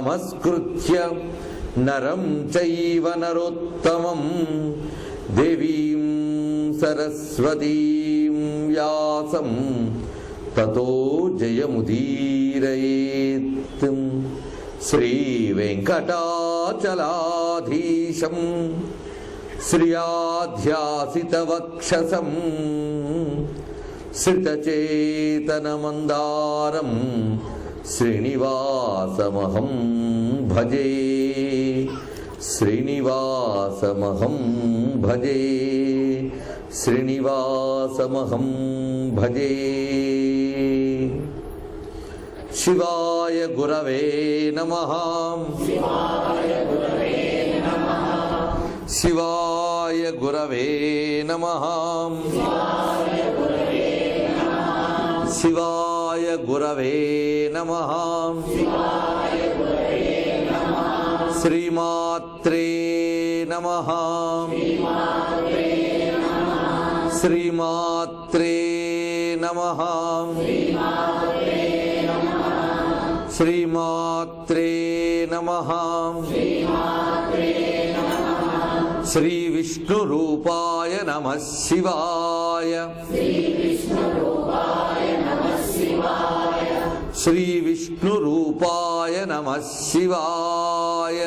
నమస్కృత్య నరం చైవ నరోత్తమం దేవీం సరస్వతీం వ్యాసం తతో జయముదీరయేత్. శ్రీ వెంకటాచలాధీశం శ్రియాధ్యాసితవక్షసం శ్రితచేతనమందారం శ్రీనివాసమహం భజే. శ్రీనివాసమహం భజే. శ్రీనివాసమహం భజే. శివాయ గురవే నమః. శివాయ గురవే నమః. శివాయ గురవే నమః. శ్రీమాత్రే నమః. శ్రీమాత్రే నమః. శ్రీమాత్రే నమః. శ్రీ విష్ణు రూపాయ నమః శివాయ. శ్రీ విష్ణు రూపాయ నమః శివాయ.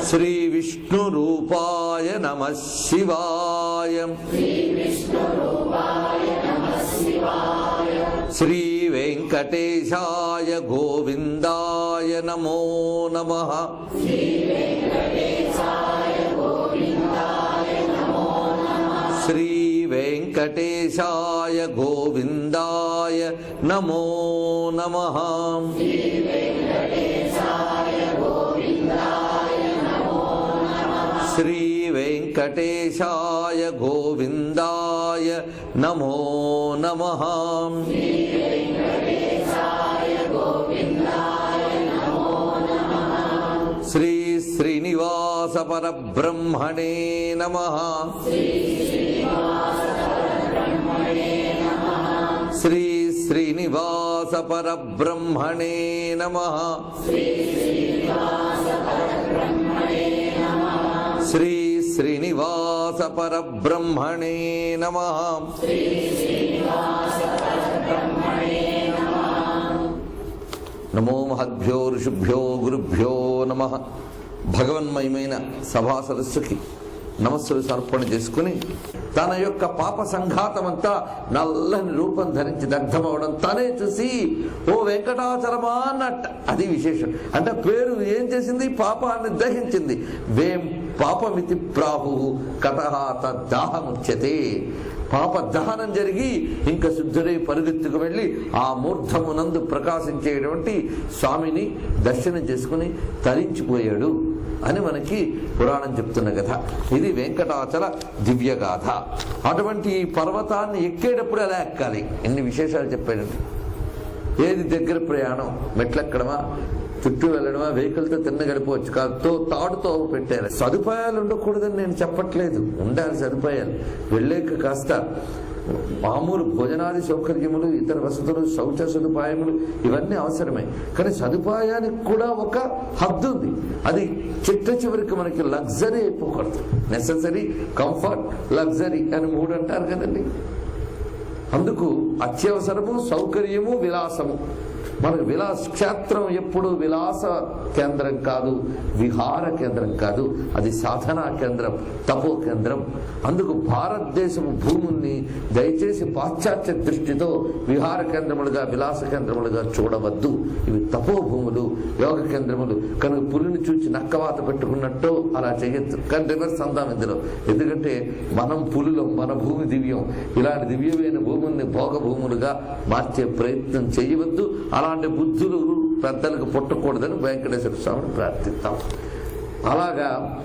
శ్రీ విష్ణు రూపాయ నమః శివాయ. శ్రీ వెంకటేశాయ గోవిందాయ నమో నమః. శ్రీ వెంకటేశాయ గోవిందాయ నమో నమః. శ్రీ వెంకటేశాయ గోవిందాయ నమో నమః. శ్రీ శ్రీనివాస పరబ్రహ్మణే నమః. శ్రీ శ్రీనివాస పరబ్రహ్మణే నమః. శ్రీ శ్రీనివాస పరబ్రహ్మణే నమః. నమో మహద్భ్యో ఋషిభ్యో గురుభ్యో నమః. భగవన్మయమైన సభా సదస్సుకి నమస్సులు సమర్పణ చేసుకుని తన యొక్క పాప సంఘాతమంతా నల్లని రూపం ధరించి దగ్ధమవడం తానే చూసి ఓ వెంకటాచలమా అన్నట్ట. అది విశేషం. అంటే పేరు ఏం చేసింది? పాపాన్ని దహించింది. వేం పాపమితి ప్రాహు కటహాత దాహముచ్యతే. పాప దహనం జరిగి ఇంకా శుద్ధుడై పరుగెత్తుకు వెళ్ళి ఆ మూర్ధమునందు ప్రకాశించేటువంటి స్వామిని దర్శనం చేసుకుని తరించిపోయాడు అని మనకి పురాణం చెప్తున్న కథ. ఇది వెంకటాచల దివ్యగాథ. అటువంటి ఈ పర్వతాన్ని ఎక్కేటప్పుడు ఎలా ఎక్కాలి? ఎన్ని విశేషాలు చెప్పాడండి. ఏది దగ్గర ప్రయాణం? మెట్లెక్కడమా, చుట్టూ వెళ్ళడమా, వెహికల్తో తిన్న గడిపోవచ్చు కాదు, తాడుతో పెట్టారు. సదుపాయాలు ఉండకూడదని నేను చెప్పట్లేదు, ఉండాలి సదుపాయాలు. వెళ్ళాక కాస్త మామూలు భోజనాది సౌకర్యములు, ఇతర వసతులు, శౌచ సదుపాయములు ఇవన్నీ అవసరమే. కానీ సదుపాయానికి కూడా ఒక హద్దు ఉంది. అది చిట్ట చివరికి మనకి లగ్జరీ అయిపోకూడదు. నెససరీ, కంఫర్ట్, లగ్జరీ అని మూడు అంటారు కదండి. అందుకు అత్యవసరము, సౌకర్యము, విలాసము. మనకు క్షేత్రం ఎప్పుడు విలాస కేంద్రం కాదు, విహార కేంద్రం కాదు, అది సాధనా కేంద్రం, తపో కేంద్రం. అందుకు భారతదేశపు భూముల్ని దయచేసి పాశ్చాత్య దృష్టితో విహార కేంద్రములుగా, విలాస కేంద్రములుగా చూడవద్దు. ఇవి తపో భూములు, యోగ కేంద్రములు. కనుక పులిని చూచి నక్కవాత పెట్టుకున్నట్టు అలా చేయొద్దు. కానీ రివర్స్ అందాం ఇందులో. ఎందుకంటే మనం పులులం, మన భూమి దివ్యం. ఇలాంటి దివ్యమైన భూముల్ని భోగ భూములుగా మార్చే ప్రయత్నం చేయవద్దు. అలాంటి బుద్ధులు పెద్దలకు పుట్టకూడదని వెంకటేశ్వర స్వామిని ప్రార్థిస్తాం. అలాగా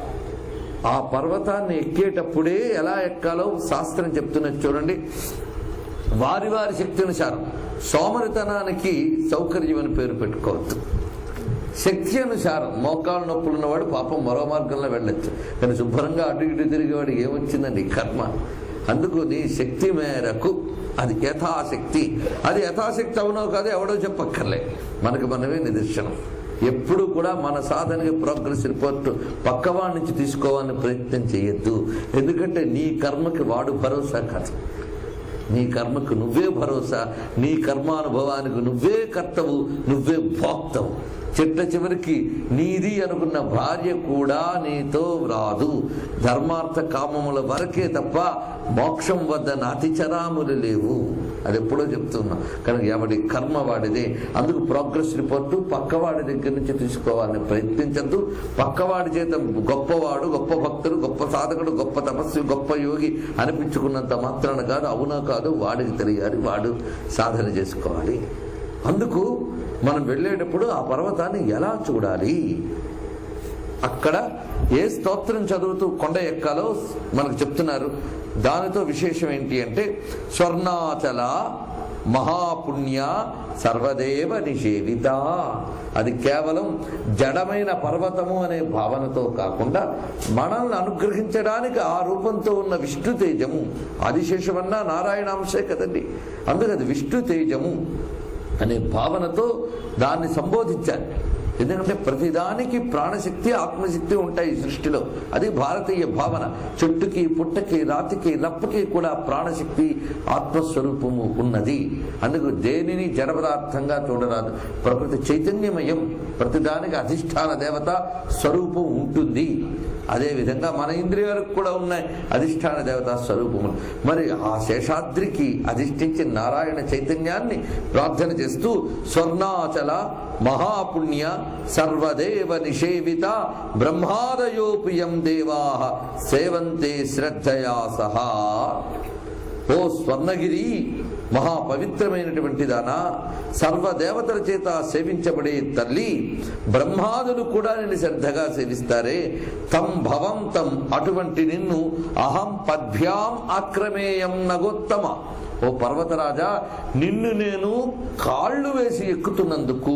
ఆ పర్వతాన్ని ఎక్కేటప్పుడే ఎలా ఎక్కాలో శాస్త్రం చెప్తున్నది చూడండి. వారి వారి శక్తి అనుసారం. సోమరితనానికి సౌకర్యం అని పేరు పెట్టుకోవద్దు. శక్తి అనుసారం. మోకాలు నొప్పులు ఉన్నవాడు పాపం మరో మార్గంలో వెళ్ళొచ్చు. కానీ శుభ్రంగా అటు ఇటు తిరిగేవాడికి ఏమొచ్చిందండి? కర్మ. అందుకు నీ శక్తి మేరకు, అది యథాశక్తి. అది యథాశక్తి అవునో కాదో ఎవడో చెప్పక్కర్లే, మనకు మనమే నిదర్శనం. ఎప్పుడు కూడా మన సాధనకి ప్రోగ్రెస్ రిపోర్ట్ పక్కవాడి నుంచి తీసుకోవాలని ప్రయత్నం చేయొద్దు. ఎందుకంటే నీ కర్మకి వాడు భరోసా కాదు, నీ కర్మకు నువ్వే భరోసా. నీ కర్మానుభవానికి నువ్వే కర్తవు, నువ్వే భోక్తవు. చివరికి నీది అనుకున్న భార్య కూడా నీతో రాదు. ధర్మార్థ కామముల వరకే తప్ప మోక్షం వద్ద నాతిచరాములు లేవు. అది ఎప్పుడో చెప్తున్నా. కనుక ఎవడి కర్మ వాడిదే. అందుకు ప్రోగ్రెస్ రిపోర్టు పక్కవాడి దగ్గర నుంచి తీసుకోవాలని ప్రయత్నించద్దు. పక్కవాడి చేత గొప్పవాడు, గొప్ప భక్తుడు, గొప్ప సాధకుడు, గొప్ప తపస్వి, గొప్ప యోగి అనిపించుకున్నంత మాత్రాన కాదు, అవునా కాదు వాడికి తెలియాలి, వాడు సాధన చేసుకోవాలి. అందుకు మనం వెళ్ళేటప్పుడు ఆ పర్వతాన్ని ఎలా చూడాలి, అక్కడ ఏ స్తోత్రం చదువుతూ కొండ ఎక్కాలో మనకు చెప్తున్నారు. దానితో విశేషం ఏంటి అంటే, స్వర్ణాచల మహాపుణ్య సర్వదేవ నిషేవిత. అది కేవలం జడమైన పర్వతము అనే భావనతో కాకుండా మనల్ని అనుగ్రహించడానికి ఆ రూపంతో ఉన్న విష్ణు తేజము, ఆదిశేషమన్నా నారాయణాంశే కదండి. అందుకు అది విష్ణు తేజము అనే భావనతో దాన్ని సంబోధించాలి. ఎందుకంటే ప్రతిదానికి ప్రాణశక్తి, ఆత్మశక్తి ఉంటాయి ఈ సృష్టిలో. అది భారతీయ భావన. చెట్టుకి, పుట్టకి, రాతికి, రప్పకి కూడా ప్రాణశక్తి, ఆత్మస్వరూపము ఉన్నది. అందుకు దేనిని జడ పదార్థంగా చూడరాదు. ప్రకృతి చైతన్యమయం, ప్రతిదానికి అధిష్టాన దేవత స్వరూపం ఉంటుంది. అదేవిధంగా మన ఇంద్రియాలకు కూడా ఉన్నాయి అధిష్టాన దేవతా స్వరూపములు. మరి ఆ శేషాద్రికి అధిష్ఠించిన నారాయణ చైతన్యాన్ని ప్రార్థన చేస్తూ, స్వర్ణాచల మహాపుణ్య సర్వదేవ నిషేవిత బ్రహ్మాదయోపియం దేవా సేవంతే శ్రద్ధయా సహా. ఓ స్వర్ణగిరి, మహాపవిత్రమైనటువంటి దానా, సర్వదేవతల చేత సేవించబడే తల్లి, బ్రహ్మాదులు కూడా నిన్ను శ్రద్ధగా సేవిస్తారే. తం భవం తం, అటువంటి నిన్ను అహం పద్భ్యాం ఆక్రమేయం నగోత్తమ. ఓ పర్వతరాజా, నిన్ను నేను కాళ్ళు వేసి ఎక్కుతున్నందుకు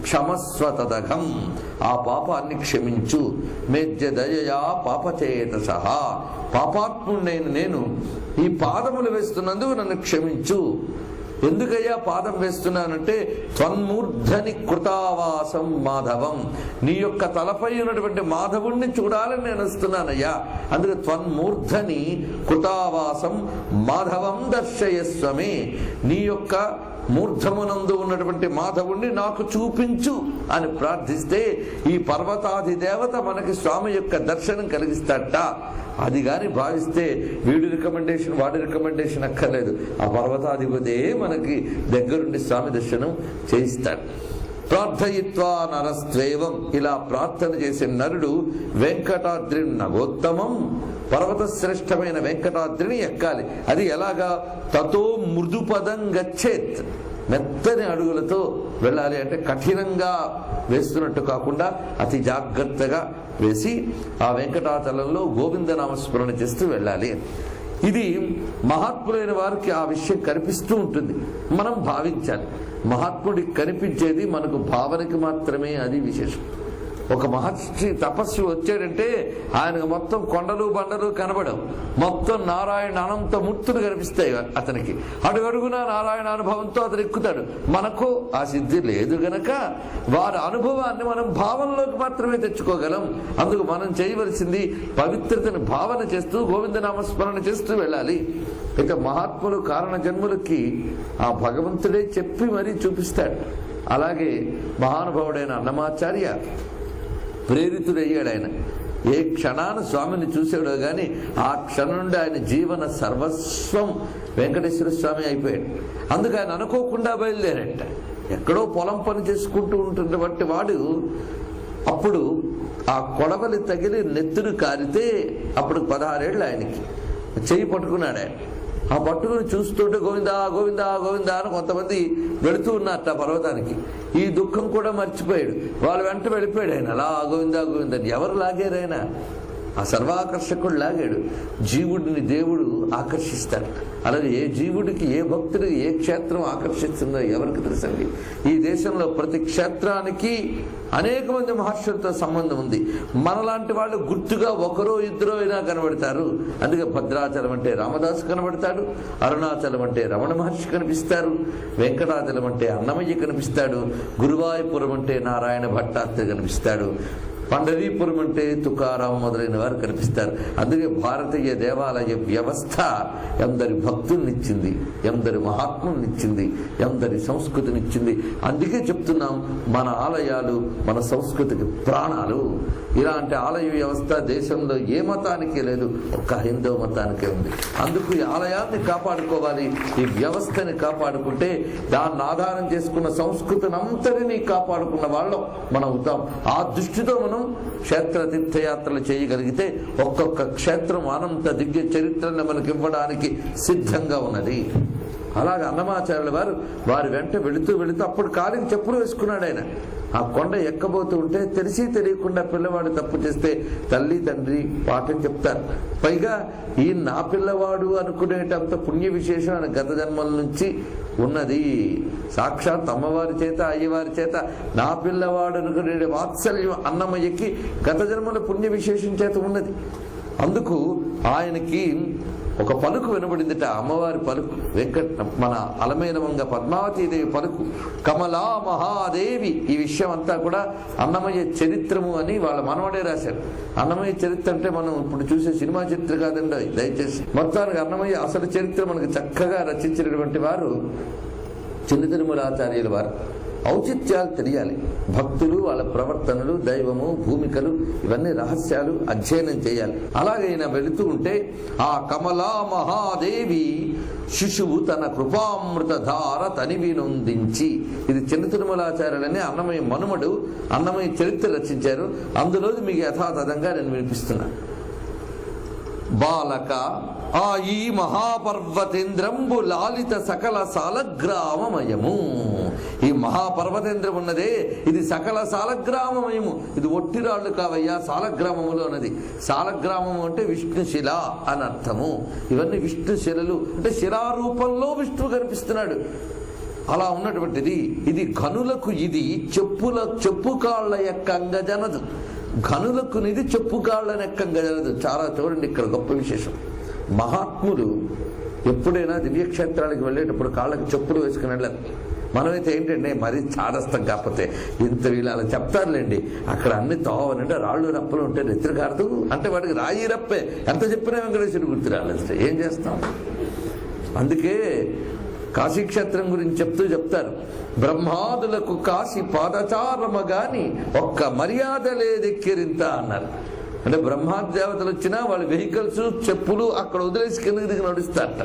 క్షమస్వతదఘం, ఆ పాపాన్ని క్షమించు. మేధ్య దయయా పాపచేత సహా, పాపాత్ముడైన నేను ఈ పాదములు వేస్తున్నందుకు నన్ను క్షమించు. ఎందుకయ్యా పాదం వేస్తున్నానంటే, త్వన్మూర్ధని కృతావాసం మాధవం, నీ యొక్క తలపై ఉన్నటువంటి మాధవుణ్ణి చూడాలని నేను వస్తున్నానయ్యా. అందుకే త్వన్మూర్ధని కృతావాసం మాధవం దర్శయస్వమే, నీ యొక్క మూర్ధమునందు ఉన్నటువంటి మాధవుణ్ణి నాకు చూపించు అని ప్రార్థిస్తే ఈ పర్వతాది దేవత మనకి స్వామి యొక్క దర్శనం కలిగిస్తాడట. అది కానీ భావిస్తే వీడి రికమెండేషన్, వాడి రికమెండేషన్ అక్కర్లేదు. ఆ పర్వతాధిపతే మనకి దగ్గరుండి స్వామి దర్శనం చేయిస్తాడు. ప్రార్థయిత్వా నరస్త్వేవం, ఇలా ప్రార్థన చేసే నరుడు వెంకటాద్రి నగోత్తమం, పర్వత శ్రేష్టమైన వెంకటాద్రిని ఎక్కాలి. అది ఎలాగా? తతో మృదుపదం గచ్చేత్, మెత్తని అడుగులతో వెళ్ళాలి. అంటే కఠినంగా వేస్తున్నట్టు కాకుండా అతి జాగ్రత్తగా వేసి ఆ వెంకటాచలంలో గోవిందనామస్మరణ చేస్తూ వెళ్ళాలి. ఇది మహాత్ములైన వారికి ఆ విషయం కనిపిస్తూ ఉంటుంది, మనం భావించాలి. మహాత్ముడికి కనిపించేది మనకు భావనకి మాత్రమే, అది విశేషం. ఒక మహర్షి తపస్సు వచ్చాడంటే ఆయనకు మొత్తం కొండలు బండలు కనబడవు, మొత్తం నారాయణ అనంతమూర్తులు కనిపిస్తాయి అతనికి. అడుగడుగునా నారాయణ అనుభవంతో అతను ఎక్కుతాడు. మనకు ఆ సిద్ధి లేదు గనక వారి అనుభవాన్ని మనం భావనలోకి మాత్రమే తెచ్చుకోగలం. అందుకు మనం చేయవలసింది పవిత్రతను భావన చేస్తూ గోవిందనామస్మరణ చేస్తూ వెళ్ళాలి. ఇక మహాత్ములు కారణ జన్ములకి ఆ భగవంతుడే చెప్పి మరీ చూపిస్తాడు. అలాగే మహానుభావుడైన అన్నమాచార్య ప్రేరితుడయ్యాడు. ఆయన ఏ క్షణాన స్వామిని చూసాడో గాని ఆ క్షణం నుండి ఆయన జీవన సర్వస్వం వెంకటేశ్వర స్వామి అయిపోయాడు. అందుకు ఆయన అనుకోకుండా బయలుదేరాట. ఎక్కడో పొలం పని చేసుకుంటూ ఉంటున్నటువంటి వాడు అప్పుడు ఆ కొడవలి తగిలి నెత్తురు కారితే అప్పుడు 16 ఏళ్ళు ఆయనకి. చెయ్యి పట్టుకున్నాడు ఆయన. ఆ పట్టుకుని చూస్తుంటే గోవిందా గోవిందా గోవిందా అని కొంతమంది వెళుతూ ఉన్నారట పర్వతానికి. ఈ దుఃఖం కూడా మర్చిపోయాడు. వాళ్ళు వెంట వెళ్ళిపోయాడు ఆయన. అలా గోవిందా గోవిందా. ఎవరు లాగారు ఆయన? ఆ సర్వాకర్షకుడు లాగాడు. జీవుడిని దేవుడు ఆకర్షిస్తాడు. అలాగే ఏ జీవుడికి, ఏ భక్తుడికి ఏ క్షేత్రం ఆకర్షిస్తుందో ఎవరికి తెలుసండి. ఈ దేశంలో ప్రతి క్షేత్రానికి అనేక మంది మహర్షులతో సంబంధం ఉంది. మనలాంటి వాళ్ళు గుర్తుగా ఒకరో ఇద్దరో అయినా కనబడతారు. అందుకే భద్రాచలం అంటే రామదాసు కనబడతాడు, అరుణాచలం అంటే రమణ మహర్షి కనిపిస్తారు, వెంకటాచలం అంటే అన్నమయ్య కనిపిస్తాడు, గురువాయూపురం అంటే నారాయణ భట్టాస్త్రి కనిపిస్తాడు, పండరీపురం అంటే తుకారాం మొదలైన వారు కనిపిస్తారు. అందుకే భారతీయ దేవాలయ వ్యవస్థ ఎందరి భక్తుల్నిచ్చింది, ఎందరి మహాత్ముల్నిచ్చింది, ఎందరి సంస్కృతినిచ్చింది. అందుకే చెప్తున్నాం, మన ఆలయాలు మన సంస్కృతికి ప్రాణాలు. ఇలాంటి ఆలయ వ్యవస్థ దేశంలో ఏ మతానికి లేదు, ఒక్క హైందవ మతానికే ఉంది. అందుకు ఈ ఆలయాన్ని కాపాడుకోవాలి, ఈ వ్యవస్థని కాపాడుకుంటే దాన్ని ఆధారం చేసుకున్న సంస్కృతిని అంతటినీ కాపాడుకున్న వాళ్ళం మనం అవుతాం. ఆ దృష్టితో మనం క్షేత్ర తీర్థయాత్రలు చేయగలిగితే ఒక్కొక్క క్షేత్రం అనంత దివ్య చరిత్రను మనకి ఇవ్వడానికి సిద్ధంగా ఉన్నది. అలాగే అన్నమాచార్యుల వారు వారి వెంట వెళుతూ అప్పుడు కాలికి చెప్పులు వేసుకున్నాడు ఆయన. ఆ కొండ ఎక్కబోతూ ఉంటే తెలిసి తెలియకుండా పిల్లవాడు తప్పు చేస్తే తల్లి తండ్రి పాఠం చెప్తారు. పైగా ఈ నా పిల్లవాడు అనుకునేటంత పుణ్య విశేషం ఆయన గత జన్మల నుంచి ఉన్నది. సాక్షాత్ అమ్మవారి చేత అయ్యవారి చేత నా పిల్లవాడు అనుకునే వాత్సల్యం అన్నమయ్యకి గత జన్మల పుణ్య విశేషం చేత ఉన్నది. అందుకు ఆయనకి ఒక పలుకు వినబడిందిట, అమ్మవారి పలుకు. మన అలమేల మంగ పద్మావతీదేవి పలుకు, కమలా మహాదేవి. ఈ విషయం అంతా కూడా అన్నమయ్య చరిత్రము అని వాళ్ళ మనవడే రాశారు. అన్నమయ్య చరిత్ర అంటే మనం ఇప్పుడు చూసే సినిమా చరిత్ర కాదండి, దయచేసి. మొత్తానికి అన్నమయ్య అసలు చరిత్ర మనకు చక్కగా రచించినటువంటి వారు చిన్న తిరుమలాచార్యుల వారు. ఔచిత్యాలు తెలియాలి, భక్తులు వాళ్ళ ప్రవర్తనలు, దైవము, భూమికలు, ఇవన్నీ రహస్యాలు అధ్యయనం చేయాలి. అలాగే ఈయన వెళుతూ ఉంటే ఆ కమలా మహాదేవి శిశువు తన కృపామృత ధార తనివి నొందించి, ఇది చిన్న తిరుమలాచార్యులని అన్నమయ్య మనుమడు అన్నమయ్య చరిత్ర రచించారు. అందులోది మీకు యథాతథంగా నేను వినిపిస్తున్నా. బాలక ఆ ఈ మహాపర్వతేంద్రంబు లాలిత సకల సాలగ్రామమయము. ఈ మహాపర్వతేంద్రం ఉన్నదే ఇది సకల సాలగ్రామమయము. ఇది ఒట్టిరాళ్ళు కావయ్యా, సాలగ్రామములో ఉన్నది. సాలగ్రామము అంటే విష్ణుశిల అని అర్థము. ఇవన్నీ విష్ణుశిలలు అంటే శిలారూపంలో విష్ణువు కనిపిస్తున్నాడు. అలా ఉన్నటువంటిది ఇది ఘనులకు, ఇది చెప్పు కాళ్ళ యొక్క అంగజనదు. ఘనులకు ఇది చెప్పు కాళ్ళని ఎక్కంగజనదు. చాలా చూడండి, ఇక్కడ గొప్ప విశేషం. మహాత్ములు ఎప్పుడైనా దివ్యక్షేత్రాలకు వెళ్ళేటప్పుడు కాళ్ళకి చెప్పులు వేసుకుని వెళ్ళారు. మనమైతే ఏంటంటే మరీ చాదస్తం కాకపోతే ఇంత వీళ్ళు అలా చెప్తారులేండి, అక్కడ అన్ని తోవనంటే రాళ్ళు రప్పలు ఉంటే నెత్తిరి కారదు అంటే వాడికి రాయి రప్పే. ఎంత చెప్పినా వెంకటేశ్వరుడు గుర్తు రాలేదు. ఏం చేస్తాం? అందుకే కాశీక్షేత్రం గురించి చెప్తారు, బ్రహ్మాదులకు కాశీ పాదచారమ గాని ఒక్క మర్యాద లేదెక్కిరింత అన్నారు. అంటే బ్రహ్మాది దేవతలు వచ్చినా వాళ్ళ వెహికల్స్, చెప్పులు అక్కడ వదిలేసి కిందకి దిగి నడుస్తారట.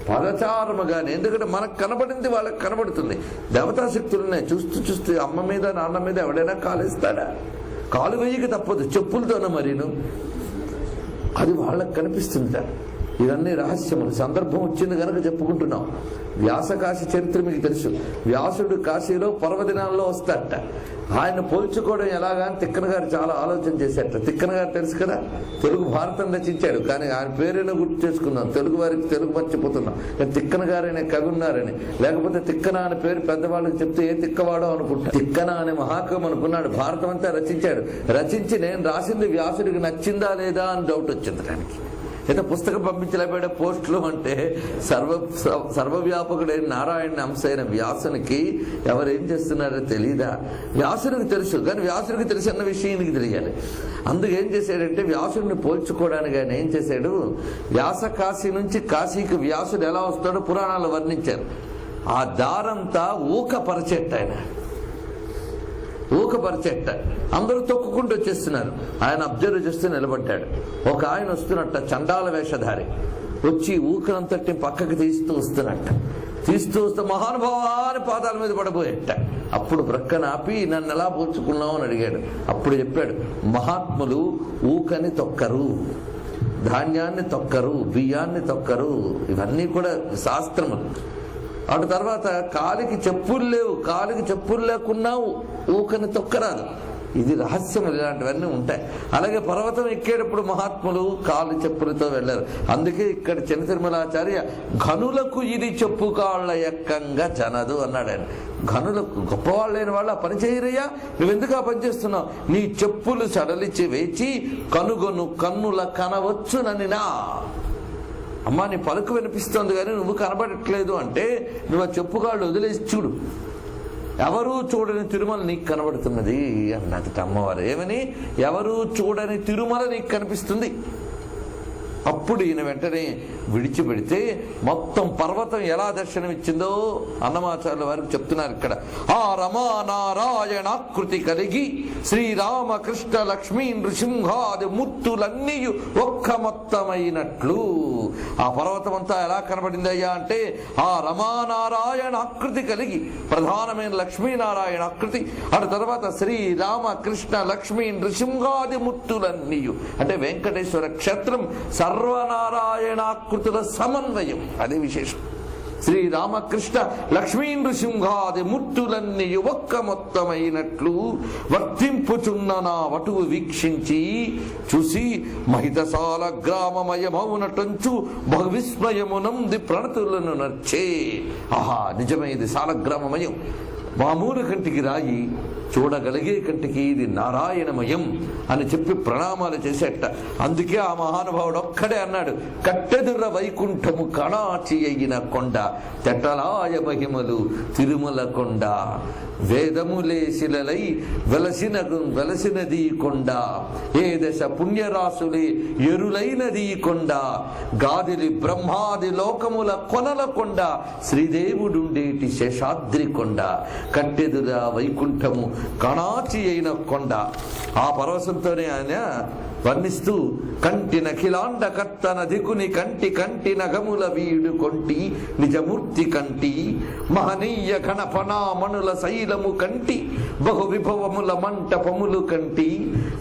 పాదచారమ గాని, ఎందుకంటే మనకు కనబడింది వాళ్ళకి కనబడుతుంది. దేవతాశక్తులు ఉన్నాయి. చూస్తూ అమ్మ మీద నాన్న మీద ఎవడైనా కాలేస్తాడా? కాలు వెయ్యికి తప్పదు, చెప్పులతోనే మరీను. అది వాళ్ళకి కనిపిస్తుందిట. ఇవన్నీ రహస్యములు. సందర్భం వచ్చింది కనుక చెప్పుకుంటున్నాం. వ్యాసకాశి చరిత్ర మీకు తెలుసు. వ్యాసుడు కాశీలో పర్వదినాల్లో వస్తాడట. ఆయన పోల్చుకోవడం ఎలాగా అని తిక్కన గారు చాలా ఆలోచన చేశారట. తిక్కన గారు తెలుసు కదా, తెలుగు భారతం రచించాడు. కానీ ఆయన పేరైనా గుర్తు చేసుకుందాం, తెలుగు వారికి తెలుగు మర్చిపోతున్నాం. తిక్కన గారైనా కవి ఉన్నారని, లేకపోతే తిక్కన అనే పేరు పెద్దవాళ్ళకి చెప్తే ఏ తిక్కవాడో అనుకుంటా. తిక్కన అనే మహాకవి అనుకున్నాడు. భారతం అంతా రచించాడు. రచించి నేను రాసింది వ్యాసుడికి నచ్చిందా లేదా అని డౌట్ వచ్చింది దానికి. అయితే పుస్తకం పంపించలేకపోయే పోస్టులు అంటే సర్వవ్యాపకుడైన నారాయణ అంశ అయిన వ్యాసునికి ఎవరేం చేస్తున్నారో తెలీదా? వ్యాసునికి తెలుసు, కానీ వ్యాసునికి తెలిసి అన్న విషయం ఈయనకి తెలియాలి. అందుకు ఏం చేశాడంటే వ్యాసుడిని పోల్చుకోవడానికి ఆయన ఏం చేశాడు, వ్యాస కాశీ నుంచి కాశీకి వ్యాసుడు ఎలా వస్తాడో పురాణాలు వర్ణించారు. ఆ దారంతా ఊకపరచెట్ట, ఆయన ఊకపరచెట్ట. అందరూ తొక్కుకుంటూ వచ్చేస్తున్నారు. ఆయన అబ్జర్వ్ చేస్తూ నిలబడ్డాడు. ఒక ఆయన వస్తున్నట్ట, చండాల వేషధారి, వచ్చి ఊకనంతటి పక్కకి తీస్తూ వస్తే మహానుభావాన్ని పాదాల మీద పడబోయేట. అప్పుడు ప్రక్కన ఆపి నన్ను ఎలా పోల్చుకున్నావు అని అడిగాడు. అప్పుడు చెప్పాడు, మహాత్ములు ఊకని తొక్కరు, ధాన్యాన్ని తొక్కరు, బియ్యాన్ని తొక్కరు. ఇవన్నీ కూడా శాస్త్రములు. అటు తర్వాత కాలికి చెప్పులు లేవు, కాలికి చెప్పులు లేకున్నావు ఊకని తొక్కరాదు. ఇది రహస్యములు, ఇలాంటివన్నీ ఉంటాయి. అలాగే పర్వతం ఎక్కేటప్పుడు మహాత్ములు కాలు చెప్పులతో వెళ్ళారు. అందుకే ఇక్కడ చిన్న తిరుమలాచార్య ఘనులకు ఇది చెప్పు కాళ్ళ ఎక్కంగా జనదు అన్నాడు ఆయన. ఘనులకు, గొప్పవాళ్ళైన వాళ్ళు ఆ పని చేయరయ్యా, నువ్వెందుకు ఆ పని చేస్తున్నావు? నీ చెప్పులు సడలిచి వేచి కనుగొను కన్నుల కనవచ్చుననినా. అమ్మా నీ పలుకు వినిపిస్తోంది కానీ నువ్వు కనబడట్లేదు అంటే నువ్వు ఆ చెప్పుకాళ్ళు వదిలేసి చూడు, ఎవరూ చూడని తిరుమల నీకు కనబడుతున్నది అన్నది అమ్మవారు. ఏమని? ఎవరూ చూడని తిరుమల నీకు కనిపిస్తుంది. అప్పుడు ఈయన వెంటనే విడిచిపెడితే మొత్తం పర్వతం ఎలా దర్శనమిచ్చిందో అన్నమాచార్యుల వారికి చెప్తున్నారు ఇక్కడ. ఆ రమానారాయణాకృతి కలిగి శ్రీరామకృష్ణ లక్ష్మీ నృసింహాది మూర్తులన్నీ ఒక్క మొత్తమైనట్లు. ఆ పర్వతం అంతా ఎలా కనబడిందయ్యా అంటే ఆ రమానారాయణ ఆకృతి కలిగి, ప్రధానమైన లక్ష్మీనారాయణ ఆకృతి, అటు తర్వాత శ్రీరామకృష్ణ లక్ష్మీ నృసింహాది మూర్తులన్నీ అంటే వెంకటేశ్వర క్షేత్రం సర్వనారాయణాకృతుల సమన్వయం, అదే విశేషం. శ్రీరామకృష్ణ లక్ష్మీ నృసింహాది మూర్తులన్నీ ఒక్క మొత్తమైనట్లు వర్తింపుచున్న నా వటువు వీక్షించి చూసి మహితసాల గ్రామమయమౌనటంచు బహువిస్మయమునంది ప్రణతులను నర్చే. ఆహా, నిజమే, ఇది సాలగ్రామమయం. మామూలు కంటికి రాయి, చూడగలిగే కంటికి ఇది నారాయణమయం అని చెప్పి ప్రణామాలు చేసేట. అందుకే ఆ మహానుభావుడు ఒక్కడే అన్నాడు, కట్టెదుర వైకుంఠము కణాచి అయిన కొండ, తెట్టలాయ మహిమలు తిరుమల కొండ, వేదములేశిలై వెలసినది కొండ, ఏ దశ పుణ్యరాశులే ఎరులైనది కొండ, గాదిలి బ్రహ్మాది లోకముల కొనల కొండ, శ్రీదేవుడుండేటి శేషాద్రి కొండ, కట్టెదుర వైకుంఠము కణాచి అయిన కొండ. ఆ పరవశంతోనే ఆయన వర్ణిస్తూ కంటిన ఖిలాండ కర్తన దికుని కంటి కంటి నగముల వీడు కొంటి నిజమూర్తి కంటి మహనీయ గణపణామణుల శైలము కంటి బహు విభవముల మంటపములు కంటి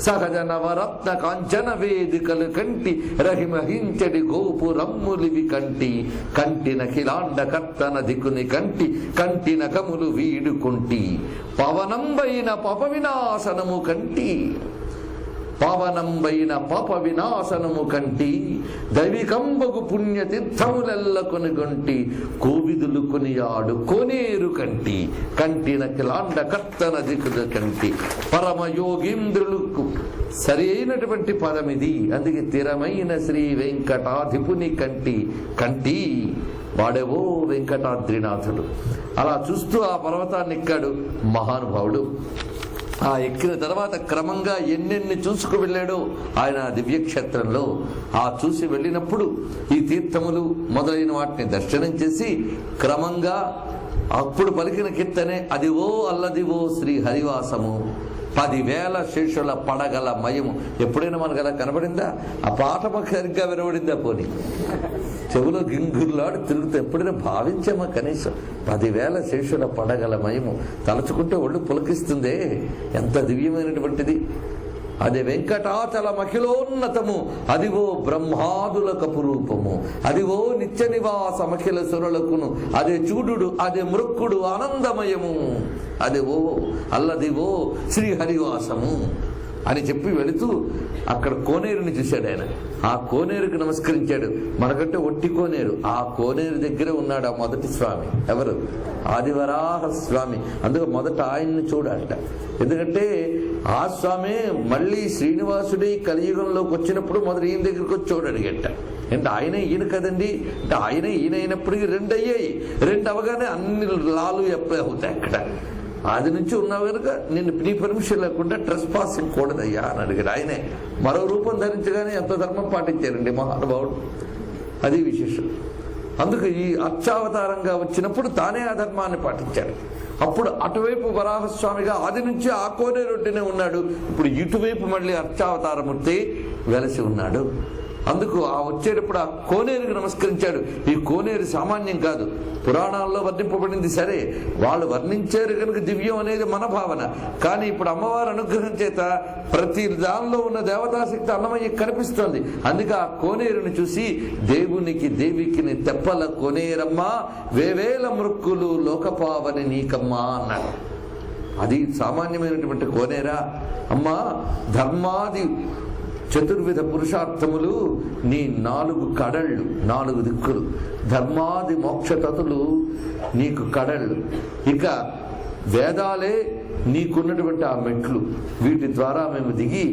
సహజ నవరత్న కాంచన వేదికలు కంటి రహిమహించడి గోపురమ్ములివి కంటి కంటిన ఖిలాండ కర్తన దికుని కంటి కంటి నగములు వీడు కొంటి పవనంబైన పప వినాశనము కంటి పావనంబైన పాప వినాశనము కంటి దైవికంబగు పుణ్యతీర్థములెల్ల కొనుగొంటి కోవిదులు కొనియాడు కోనేరు కంటి కంటిన కిలాండ కర్తన దిక్కుల కంటి పరమయోగీంద్రులకు సరి అయినటువంటి పదమిది. అందుకే స్థిరమైన శ్రీ వెంకటాధిపుని కంటి కంటి వాడేవో వెంకటాద్రినాథుడు. అలా చూస్తూ ఆ పర్వతాన్ని ఎక్కాడు మహానుభావుడు. ఆ ఎక్కిన తర్వాత క్రమంగా ఎన్నెన్ని చూసుకు వెళ్ళాడో ఆయన దివ్యక్షేత్రంలో. ఆ చూసి వెళ్ళినప్పుడు ఈ తీర్థములు మొదలైన వాటిని దర్శనం చేసి క్రమంగా అప్పుడు పలికిన కీర్తనే అదివో అల్లదివో శ్రీ హరివాసము 10,000 శేషుల పడగల మయము. ఎప్పుడైనా మనకు అలా కనబడిందా? ఆ పాట మాకు సరిగ్గా వినబడిందా? పోనీ చెవులో గింగుర్లాడు తిరుగుతూ ఎప్పుడైనా భావించామా కనీసం? 10,000 శేషుల పడగల మయము తలుచుకుంటే ఒళ్ళు పులకిస్తుందే, ఎంత దివ్యమైనటువంటిది. అదే వెంకటాచల మఖిలోన్నతము, అదివో బ్రహ్మాదుల కపురూపము, అదివో నిత్య నివాస మఖిల సురులకును, అదే చూడుడు అదే మృక్కుడు ఆనందమయము, అదివో అల్లదివో శ్రీహరివాసము అని చెప్పి వెళుతూ అక్కడ కోనేరుని చూశాడు ఆయన. ఆ కోనేరుకి నమస్కరించాడు. మనకంటే ఒట్టి కోనేరు, ఆ కోనేరు దగ్గరే ఉన్నాడు ఆ మొదటి స్వామి. ఎవరు? ఆదివరాహ స్వామి. అందుకే మొదట ఆయన్ని చూడాలట. ఎందుకంటే ఆ స్వామి మళ్ళీ శ్రీనివాసుడి కలియుగంలోకి వచ్చినప్పుడు మొదటి ఈయన దగ్గరికి వచ్చి చూడడిగట. అంటే ఆయన ఈయన కదండి, అంటే ఆయన ఈయన అయినప్పటికీ 2 అయ్యాయి. 2 అవగానే అన్ని లాలు ఎప్పుడే అవుతాయి. అక్కడ ఆది నుంచి ఉన్నావు కనుక నిన్ను నీ పర్మిషన్ లేకుండా ట్రెస్ పాసింగ్ కూడదయ్యా అని అడిగాడు. ఆయనే మరో రూపం ధరించగానే ఎంత ధర్మం పాటించారండి మహానుభావుడు. అది విశేషం. అందుకు ఈ అర్చావతారంగా వచ్చినప్పుడు తానే ఆ ధర్మాన్ని పాటించాడు. అప్పుడు అటువైపు వరాహస్వామిగా ఆది నుంచి ఆ కోనేరొడ్డినే ఉన్నాడు. ఇప్పుడు ఇటువైపు మళ్ళీ అర్చావతారమూర్తి వెలసి ఉన్నాడు. అందుకు ఆ వచ్చేటప్పుడు ఆ కోనేరుకి నమస్కరించాడు. ఈ కోనేరు సామాన్యం కాదు, పురాణాల్లో వర్ణింపబడింది. సరే, వాళ్ళు వర్ణించారు కనుక దివ్యం అనేది మన భావన. కానీ ఇప్పుడు అమ్మవారి అనుగ్రహం చేత ప్రతి దానిలో ఉన్న దేవతాశక్తి అన్నమయ్య కనిపిస్తోంది. అందుకే ఆ కోనేరుని చూసి దేవునికి దేవికిని తెప్పల కోనేరమ్మ వేవేల మృక్కులు లోకపావని నీకమ్మా అన్నాడు. అది సామాన్యమైనటువంటి కోనేరా అమ్మా. ధర్మాది చతుర్విధ పురుషార్థములు నీ 4 కడళ్ళు, 4 దిక్కులు. ధర్మాది మోక్షతతులు నీకు కడళ్ళు. ఇక వేదాలే నీకున్నటువంటి ఆ మెట్లు. వీటి ద్వారా మేము దిగి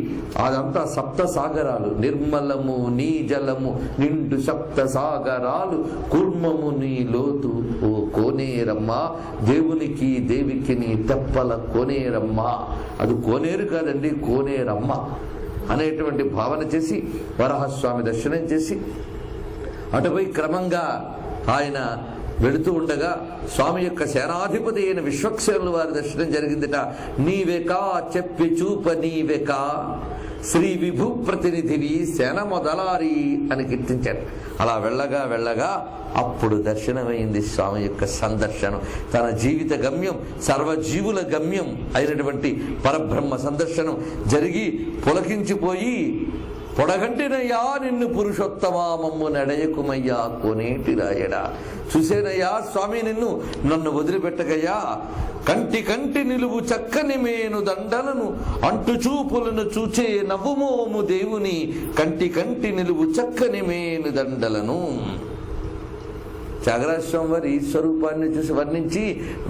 అదంతా 7 సాగరాలు. నిర్మలము నీ జలము నిండు 7 సాగరాలు, కూర్మము నీ లోతు ఓ కోనేరమ్మ. దేవునికి దేవికి నీ తెప్పల కోనేరమ్మ. అది కోనేరు కాదండి, కోనేరమ్మ అనేటువంటి భావన చేసి వరాహస్వామి దర్శనం చేసి అటుపై క్రమంగా ఆయన వెళుతూ ఉండగా స్వామి యొక్క సేనాధిపతి అయిన విశ్వక్సేనుల వారి దర్శనం జరిగిందిట. నీవెకా చెప్పి చూప నీవెకా శ్రీ విభు ప్రతినిధివి సేన మొదలారి అని కీర్తించారు. అలా వెళ్ళగా వెళ్ళగా అప్పుడు దర్శనమైంది స్వామి యొక్క సందర్శనం. తన జీవిత గమ్యం, సర్వజీవుల గమ్యం అయినటువంటి పరబ్రహ్మ సందర్శనం జరిగి పులకించిపోయి, పొడగంటినయ్యా నిన్ను పురుషోత్తమా మమ్ము నడయకుమయ్యా కోనేటి రాయడా. చూసేనయ్యా స్వామి నిన్ను, నన్ను వదిలిపెట్టకయ్యా. కంటి కంటి నిలువు చక్కని మేను దండలను అంటు చూపులను చూచే నవ్వుమోము దేవుని కంటి కంటి నిలువు చక్కని మేను దండలను. త్యాగరాజ స్వామి వారి ఈ స్వరూపాన్ని చూసి వర్ణించి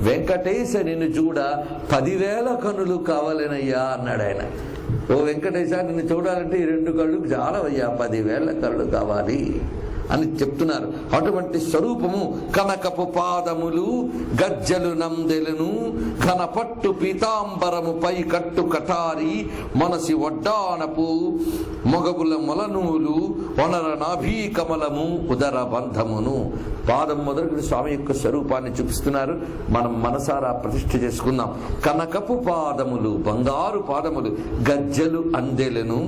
వెంకటేశ నిన్ను చూడ 10,000 కనులు కావాలనయ్యా అన్నాడు ఆయన. ఓ వెంకటేశ నిన్ను చూడాలంటే ఈ 2 కళ్ళు చాలవయ్యా, 10,000 కళ్ళు కావాలి అని చెప్తున్నారు. అటువంటి స్వరూపము కనకపు పాదములు గజ్జలు నందెలను ఘనపట్టు పీతాంబరము పై కట్టు కటారి మనసి వడ్డానపు మొగబుల మొలనూలు వనర నాభీ కమలము ఉదర బంధమును. పాదం మొదలుకొని స్వామి యొక్క స్వరూపాన్ని చూపిస్తున్నారు. మనం మనసారా ప్రతిష్ఠ చేసుకుందాం. కనకపు పాదములు, బంగారు పాదములు, గజ్జలు అందెలను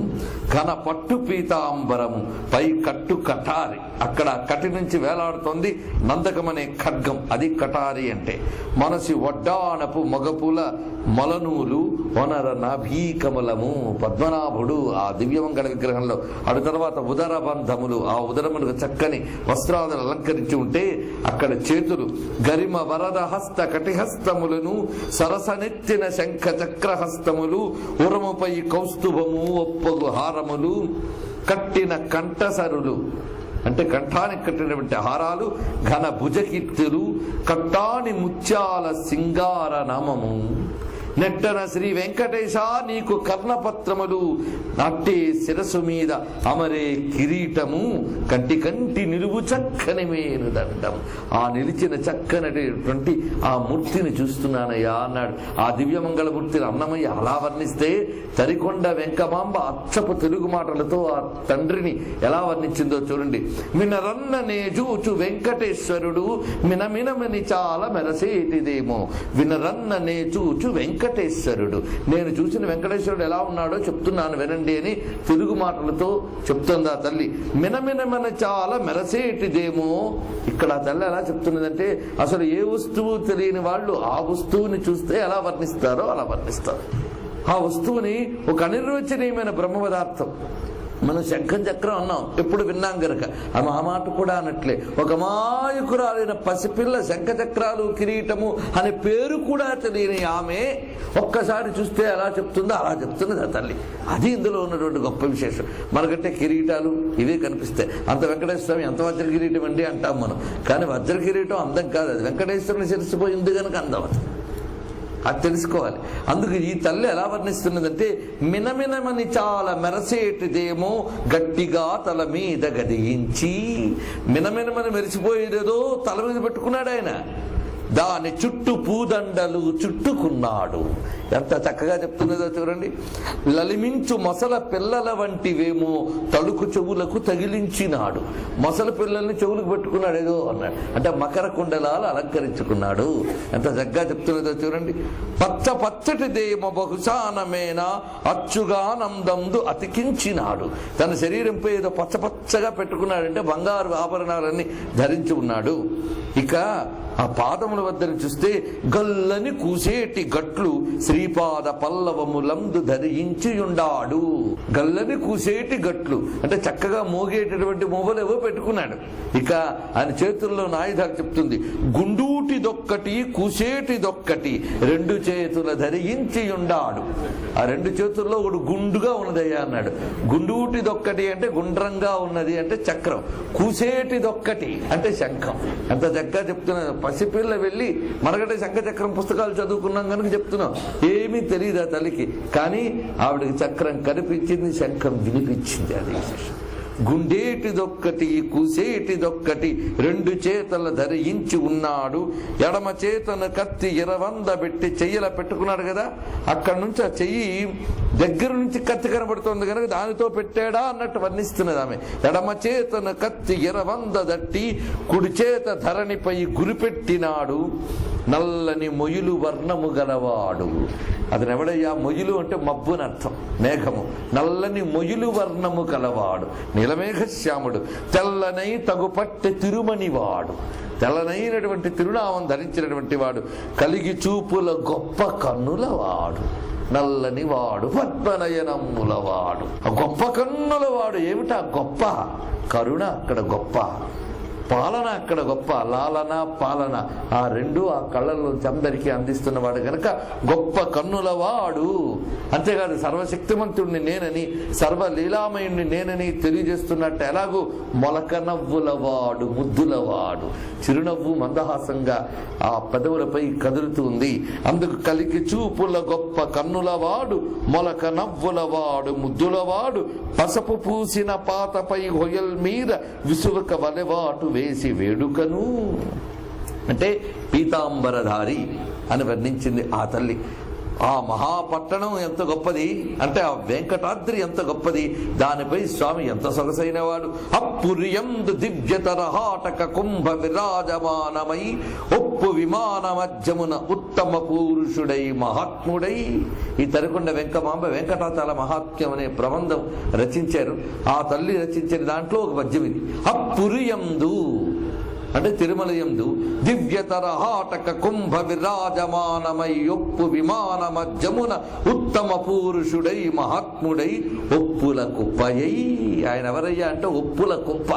ఘనపట్టు పీతాంబరము పై కట్టు కటారి. అక్కడ కటి నుంచి వేలాడుతోంది నందకమనే ఖడ్గం, అది కటారి అంటే. మనసి వడ్డానపు మొగపుల మొలనూలు వనర నాభీకమలము పద్మనాభుడు ఆ దివ్యమంగళ విగ్రహంలో. అటు తర్వాత ఉదర బంధములు, ఆ ఉదరములకు చక్కని వస్త్రాలను అలంకరించి ఉంటే అక్కడ చేతులు గరిమ వరద హస్త కటిహస్తములను సరసనెత్తిన శంఖ చక్రహస్తములు ఉరముపై కౌస్తుభము ఒప్పగు హారములు కట్టిన కంఠసరులు అంటే కంఠానికి కట్టినటువంటి హారాలు, ఘన భుజకీర్తులు, కట్టాని ముత్యాల సింగార నామము. నెట్టన శ్రీ వెంకటేశ నీకు కర్ణపత్రములు నాట్టే శిరసు మీద అమరే కిరీటము కంటి కంటి నిలువు చక్కని మేను దండం. ఆ నిలిచిన చక్కనటువంటి ఆ మూర్తిని చూస్తున్నానయ్యా అన్నాడు. ఆ దివ్యమంగళ మూర్తిని అన్నమయ్య అలా వర్ణిస్తే తరికొండ వెంకమాంబ అచ్చపు తెలుగు మాటలతో ఆ తండ్రిని ఎలా వర్ణించిందో చూడండి. మినరన్న నేజూచు వెంకటేశ్వరుడు మినమినమని చాలా మెరసేటిదేమో. వినరన్న నేజూచు వెంకటేశ్వరుడు, నేను చూసిన వెంకటేశ్వరుడు ఎలా ఉన్నాడో చెప్తున్నాను వినండి అని తెలుగు మాటలతో చెప్తుందా తల్లి. మినమినమని చాలా మెరసేటిదేమో. ఇక్కడ ఆ తల్లి ఎలా చెప్తున్నదంటే అసలు ఏ వస్తువు తెలియని వాళ్ళు ఆ వస్తువుని చూస్తే ఎలా వర్ణిస్తారో అలా వర్ణిస్తారు. ఆ వస్తువుని ఒక అనిర్వచనీయమైన బ్రహ్మ పదార్థం. మనం శంఖం చక్రం అన్నాం, ఎప్పుడు విన్నాం గనక ఆ మాట కూడా అన్నట్లే ఒక మాయకురాలైన పసిపిల్ల శంఖ చక్రాలు కిరీటము అనే పేరు కూడా తెలియని ఆమె ఒక్కసారి చూస్తే ఎలా చెప్తుందో అలా చెప్తున్నది ఆ తల్లి. అది ఇందులో ఉన్నటువంటి గొప్ప విశేషం. మనకంటే కిరీటాలు ఇవే కనిపిస్తాయి. అంత వెంకటేశ్వర స్వామి ఎంత వజ్ర కిరీటం అండి అంటాం మనం, కానీ వజ్ర కిరీటం అందం కాదు, అది వెంకటేశ్వరుని శిరసిపోయింది కనుక అందం. అది తెలుసుకోవాలి. అందుకు ఈ తల్లి ఎలా వర్ణిస్తున్నదంటే మినమినమని చాలా మెరసేటిదేమో గట్టిగా తల మీద గదించి. మినమినమని మెరిసిపోయేదేదో తల మీద పెట్టుకున్నాడు ఆయన, దాని చుట్టూ పూదండలు చుట్టుకున్నాడు. ఎంత చక్కగా చెప్తున్నదో చూడండి. లలిమించు మొసల పిల్లల వంటివేమో తలుకు చెవులకు తగిలించినాడు. మొసల పిల్లల్ని చెవులకు పెట్టుకున్నాడు ఏదో అన్నాడు, అంటే మకర కుండలాలు అలంకరించుకున్నాడు. ఎంత చక్కగా చెప్తున్నదో చూడండి. పచ్చ పచ్చటిదేమో బహుశానమేనా అచ్చుగా నందందు అతికించినాడు. తన శరీరంపై ఏదో పచ్చపచ్చగా పెట్టుకున్నాడంటే బంగారు ఆభరణాలన్నీ ధరించి ఉన్నాడు. ఇక ఆ పాదముల వద్ద చూస్తే గల్లని కూసేటి గట్లు శ్రీపాద పల్లవములందు ధరించియుండాడు. గల్లని కూసేటి గట్లు అంటే చక్కగా మోగేటటువంటి మొబలేవో పెట్టుకున్నాడు. ఇక ఆయన చేతుల్లో ఆయుధాలు చెప్తుంది. గుండూటి గుండూటిదొక్కటి కూసేటిదొక్కటి రెండు చేతుల ధరించి ఉండాడు. ఆ రెండు చేతుల్లో ఒకడు గుండుగా ఉన్నదయ్యా అన్నాడు. గుండూటిదొక్కటి అంటే గుండ్రంగా ఉన్నది అంటే చక్రం, కూసేటిదొక్కటి అంటే శంఖం. ఎంత చక్కగా చెప్తున్నాను. పసిపిల్ల వెళ్ళి మనకంటే శంఖ చక్రం పుస్తకాలు చదువుకున్నాం కనుక చెప్తున్నాం. ఏమీ తెలియదు ఆ తల్లికి, కానీ ఆవిడకి చక్రం కనిపించింది, శంఖం వినిపించింది. అది విశేషం. గుండేటిదొక్కటి కూసేటిదొక్కటి రెండు చేతల ధరించి ఉన్నాడు. ఎడమ చేతను కత్తి 20 పెట్టి చెయ్యలా పెట్టుకున్నాడు కదా, అక్కడి నుంచి ఆ చెయ్యి దగ్గర నుంచి కత్తి కనబడుతుంది కనుక దానితో పెట్టాడా అన్నట్టు వర్ణిస్తున్నది ఆమె. ఎడమ చేతను కత్తి 20 దట్టి కుడి చేత ధరణిపై గురిపెట్టినాడు. నల్లని మొయులు వర్ణము గలవాడు. అతను ఎవడయ్యా? మొయులు అంటే మబ్బునర్థం, మేఘము. నల్లని మొయులు వర్ణము కలవాడు, నీలమేఘశ్యాముడు. తెల్లనై తగుపట్టె తిరుమణివాడు, తెల్లనైనటువంటి తిరునామం ధరించినటువంటి వాడు. కలిగి చూపుల గొప్ప కన్నుల వాడు, నల్లని వాడు పద్మనయనముల వాడు. గొప్ప కన్నుల వాడు. ఏమిటా గొప్ప? కరుణ అక్కడ గొప్ప, పాలన అక్కడ గొప్ప. లాలన పాలన ఆ రెండు ఆ కళ్ళల్లో అందరికీ అందిస్తున్నవాడు గనక గొప్ప కన్నుల వాడు. అంతేకాదు సర్వశక్తిమంతుడిని నేనని, సర్వలీలామయుడిని నేనని తెలియజేస్తున్నట్టు. ఎలాగూ మొలక నవ్వుల వాడు, ముద్దుల వాడు. చిరునవ్వు మందహాసంగా ఆ పెదవులపై కదులుతుంది. అందుకు కలికి చూపుల గొప్ప కన్నుల వాడు, మొలక నవ్వుల వాడు, ముద్దుల వాడు. పసపు పూసిన పాతపై హొయల్ మీద విసువక వలెవాటు వేసి వేడుకను అంటే పీతాంబరధారి అని వర్ణించింది ఆ తల్లి. ఆ మహాపట్టణం ఎంత గొప్పది అంటే ఆ వెంకటాద్రి ఎంత గొప్పది, దానిపై స్వామి ఎంత సొగసైనవాడు. అప్పుర్యందు దివ్యతరహాటక కుంభ విరాజమానమై ఒప్పు విమాన మధ్యమున ఉత్తమ పురుషుడై మహాత్ముడై. ఈ తరికొండ వెంకమాంబ వెంకటాచల మహాత్మ్యం అనే ప్రబంధం రచించారు. ఆ తల్లి రచించిన దాంట్లో ఒక పద్యం ఇది. అప్పుర్యందు అంటే తిరుమలయందు దివ్యతరహాటక కుంభ విరాజమానమై ఒప్పు విమాన మధ్యమున ఉత్తమ పురుషుడై మహాత్ముడై ఒప్పుల కుప్పయై. ఆయన ఎవరయ్యా అంటే ఒప్పుల కుప్ప.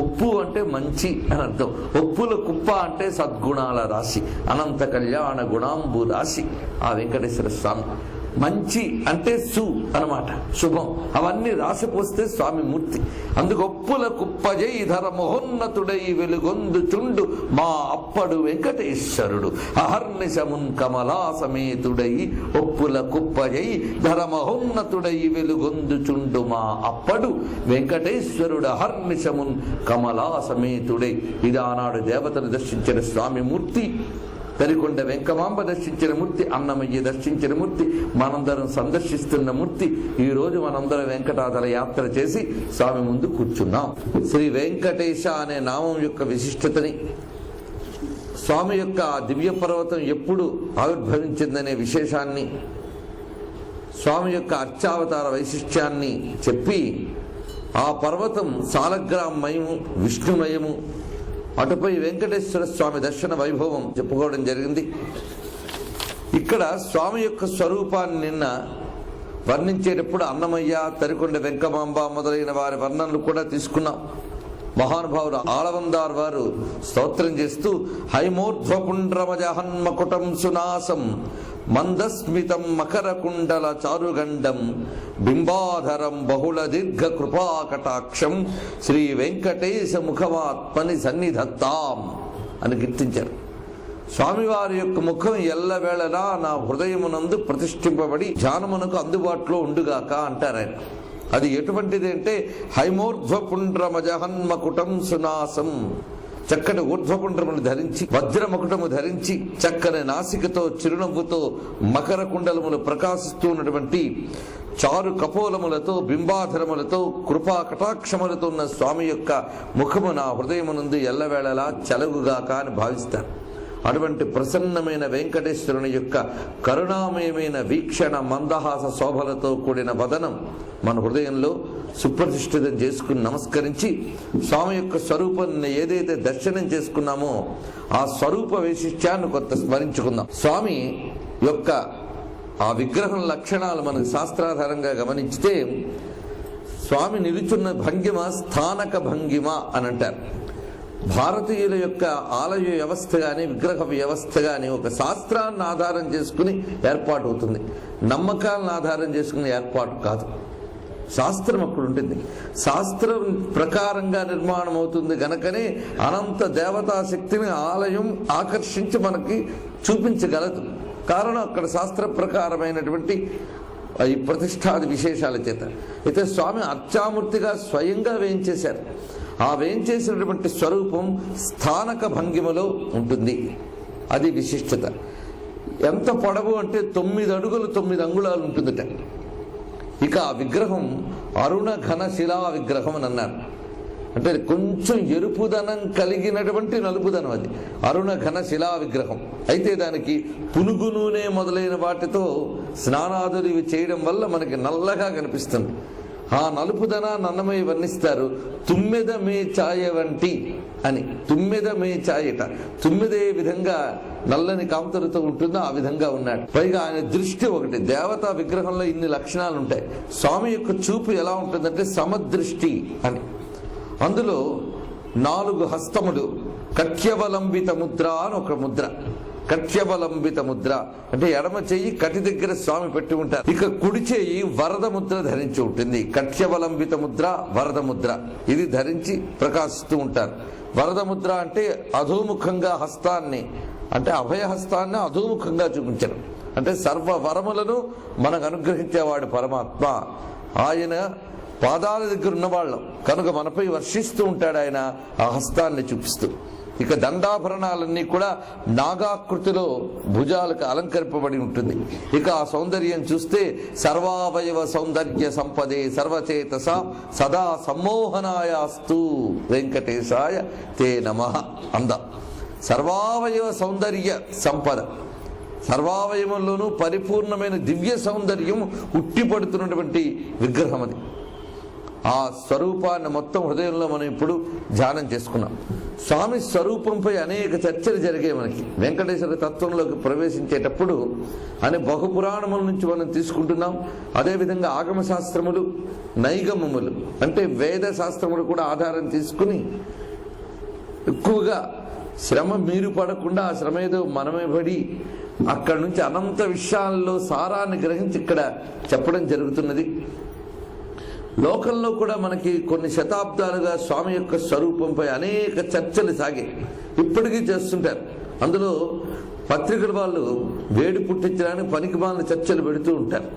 ఒప్పు అంటే మంచి అని అర్థం. ఒప్పుల కుప్ప అంటే సద్గుణాల రాశి, అనంత కళ్యాణ గుణాంబు రాశి ఆ వెంకటేశ్వర స్వామి. మంచి అంటే సు అన్నమాట, శుభం. అవన్నీ రాసిపోస్తే స్వామి మూర్తి. అందుకు ఒప్పుల కుప్పజై ధర మహోన్నతుడై వెలుగొందు చుండు మా అప్పడు వెంకటేశ్వరుడు అహర్నిశమున్ కమలా సమేతుడై. ఒప్పుల కుప్పజై ధర మహోన్నతుడై వెలుగొందు చుండు మా అప్పడు వెంకటేశ్వరుడు అహర్నిశమున్ కమలా సమేతుడై. ఇది ఆనాడు దేవతను దర్శించిన స్వామి మూర్తి. తరికొండ వెంకమాంబ దర్శించిన మూర్తి, అన్నమయ్య దర్శించిన మూర్తి, మనందరం సందర్శిస్తున్న మూర్తి. ఈ రోజు మనందరం వెంకటాచల యాత్ర చేసి స్వామి ముందు కూర్చున్నాం. శ్రీ వెంకటేశ అనే నామం యొక్క విశిష్టతని, స్వామి యొక్క దివ్య పర్వతం ఎప్పుడు ఆవిర్భవించిందనే విశేషాన్ని, స్వామి యొక్క అర్చావతార వైశిష్ట్యాన్ని చెప్పి ఆ పర్వతం సాలగ్రామమయము, విష్ణుమయము, అటుపై వెంకటేశ్వర స్వామి దర్శన వైభవం చెప్పుకోవడం జరిగింది. ఇక్కడ స్వామి యొక్క స్వరూపాన్ని నిన్న వర్ణించేటప్పుడు అన్నమయ్య, తరికొండ వెంకమాంబ మొదలైన వారి వర్ణనలు కూడా తీసుకున్నాం. మహానుభావులు ఆళవందార్ వారు స్తోత్రం చేస్తూ హైమోర్ధ్వపుండ్రమజహన్మకుటం సునాసం మందస్మితం మకరకుండల చారుగండం బింబాధరం బహుళ దీర్ఘ కృపాకటాక్షం శ్రీ వెంకటేశ ముఖమాత్మని సన్నిధత్తాం అని కీర్తించారు. స్వామివారి యొక్క ముఖం ఎల్లవేళలా నా హృదయమునందు ప్రతిష్ఠింపబడి ధ్యానమునకు అందుబాటులో ఉండుగాక అంటారు ఆయన. అది ఎటువంటిది అంటే హైమోర్ధ్వపుండ్రమజహన్మకుటం సునాసం, చక్కని ఊర్ధ్వపుండ్రమును ధరించి వజ్రమకుటము ధరించి చక్కని నాసికతో చిరునవ్వుతో మకర కుండలములు ప్రకాశిస్తూ ఉన్నటువంటి చారు కపోలములతో బింబాధరములతో కృపా కటాక్షములతో ఉన్న స్వామి యొక్క ముఖము నా హృదయమునందు ఎల్లవేళలా చెలగుగాక అని భావిస్తారు. అటువంటి ప్రసన్నమైన వెంకటేశ్వరుని యొక్క కరుణామయమైన వీక్షణ మందహాస శోభలతో కూడిన వదనం మన హృదయంలో సుప్రతిష్ఠితం చేసుకుని నమస్కరించి స్వామి యొక్క స్వరూపాన్ని ఏదైతే దర్శనం చేసుకున్నామో ఆ స్వరూప వైశిష్ట్యాన్ని కొంత స్మరించుకుందాం. స్వామి యొక్క ఆ విగ్రహం లక్షణాలు మనకు శాస్త్రాధారంగా గమనించితే స్వామి నిలుచున్న భంగిమ స్థానక భంగిమ అని అంటారు. భారతీయుల యొక్క ఆలయ వ్యవస్థ కానీ విగ్రహ వ్యవస్థ కానీ ఒక శాస్త్రాన్ని ఆధారం చేసుకుని ఏర్పాటు అవుతుంది, నమ్మకాలను ఆధారం చేసుకుని ఏర్పాటు కాదు. శాస్త్రం అక్కడ ఉంటుంది, శాస్త్రం ప్రకారంగా నిర్మాణం అవుతుంది గనకనే అనంత దేవతా శక్తిని ఆలయం ఆకర్షించి మనకి చూపించగలదు. కారణం అక్కడ శాస్త్ర ప్రకారమైనటువంటి ఈ ప్రతిష్టాది విశేషాల చేత. అయితే స్వామి అర్చామూర్తిగా స్వయంగా వేయించేశారు. ఆ వేయించేసినటువంటి స్వరూపం స్థానక భంగిమలో ఉంటుంది, అది విశిష్టత. ఎంత పొడవు అంటే 9 అడుగులు 9 అంగుళాలు ఉంటుందట. ఇక ఆ విగ్రహం అరుణ ఘన శిలా విగ్రహం అని అన్నారు. అంటే కొంచెం ఎరుపుదనం కలిగినటువంటి నలుపుదనం, అది అరుణ ఘన శిలా విగ్రహం. అయితే దానికి పునుగు నూనె మొదలైన వాటితో స్నానాదులు ఇవి చేయడం వల్ల మనకి నల్లగా కనిపిస్తుంది. ఆ నలుపుదనాన్ని అన్నమయ్య వర్ణిస్తారు, తుమ్మెద మే ఛాయ వంటి అని. తుమ్మెద మే ఛాయట, తుమ్మెదే విధంగా నల్లని కాంతులతో ఉంటుందో ఆ విధంగా ఉన్నాడు. పైగా ఆయన దృష్టి ఒకటి, దేవతా విగ్రహంలో ఇన్ని లక్షణాలు ఉంటాయి. స్వామి యొక్క చూపు ఎలా ఉంటుందంటే సమదృష్టి అని. అందులో 4 హస్తములు, కట్యవలంబిత ముద్ర అని ఒక ముద్ర. కట్యవలంబిత ముద్ర అంటే ఎడమ చెయ్యి కటి దగ్గర స్వామి పెట్టి ఉంటారు. ఇక కుడి చెయ్యి వరద ముద్ర ధరించి ఉంటుంది. కట్యవలంబిత ముద్ర, వరద ముద్ర ఇది ధరించి ప్రకాశిస్తూ ఉంటారు. వరద ముద్ర అంటే అధోముఖంగా హస్తాన్ని, అంటే అభయహస్తాన్ని అధోముఖంగా చూపించడం. అంటే సర్వ వరములను మనకు అనుగ్రహించేవాడు పరమాత్మ. ఆయన పాదాల దగ్గర ఉన్నవాళ్ళం కనుక మనపై వర్షిస్తూ ఉంటాడు ఆయన ఆ హస్తాన్ని చూపిస్తూ. ఇక దండాభరణాలన్నీ కూడా నాగాకృతిలో భుజాలకు అలంకరింపబడి ఉంటుంది. ఇక ఆ సౌందర్యం చూస్తే సర్వావయవ సౌందర్య సంపదే సర్వచేతస సదా సమ్మోహనాయాస్తు వెంకటేశాయ తే నమః అంద. సర్వావయవ సౌందర్య సంపద, సర్వావయవంలోనూ పరిపూర్ణమైన దివ్య సౌందర్యం ఉట్టిపడుతున్నటువంటి విగ్రహం అది. ఆ స్వరూపాన్ని మొత్తం హృదయంలో మనం ఇప్పుడు ధ్యానం చేసుకున్నాం. స్వామి స్వరూపంపై అనేక చర్చలు జరిగాయి మనకి. వెంకటేశ్వర తత్వంలోకి ప్రవేశించేటప్పుడు అని బహుపురాణముల నుంచి మనం తీసుకుంటున్నాం. అదేవిధంగా ఆగమ శాస్త్రములు, నైగమములు అంటే వేద శాస్త్రములు కూడా ఆధారం తీసుకుని ఎక్కువగా శ్రమ మీరు పడకుండా ఆ శ్రమ ఏదో మనమే పడి అక్కడి నుంచి అనంత విషయాల్లో సారాన్ని గ్రహించి ఇక్కడ చెప్పడం జరుగుతున్నది. లోకంలో కూడా మనకి కొన్ని శతాబ్దాలుగా స్వామి యొక్క స్వరూపంపై అనేక చర్చలు సాగాయి, ఇప్పటికీ చేస్తుంటారు. అందులో పత్రికల వాళ్ళు వేడి పుట్టించడానికి పనికిమాలిన చర్చలు పెడుతూ ఉంటారు.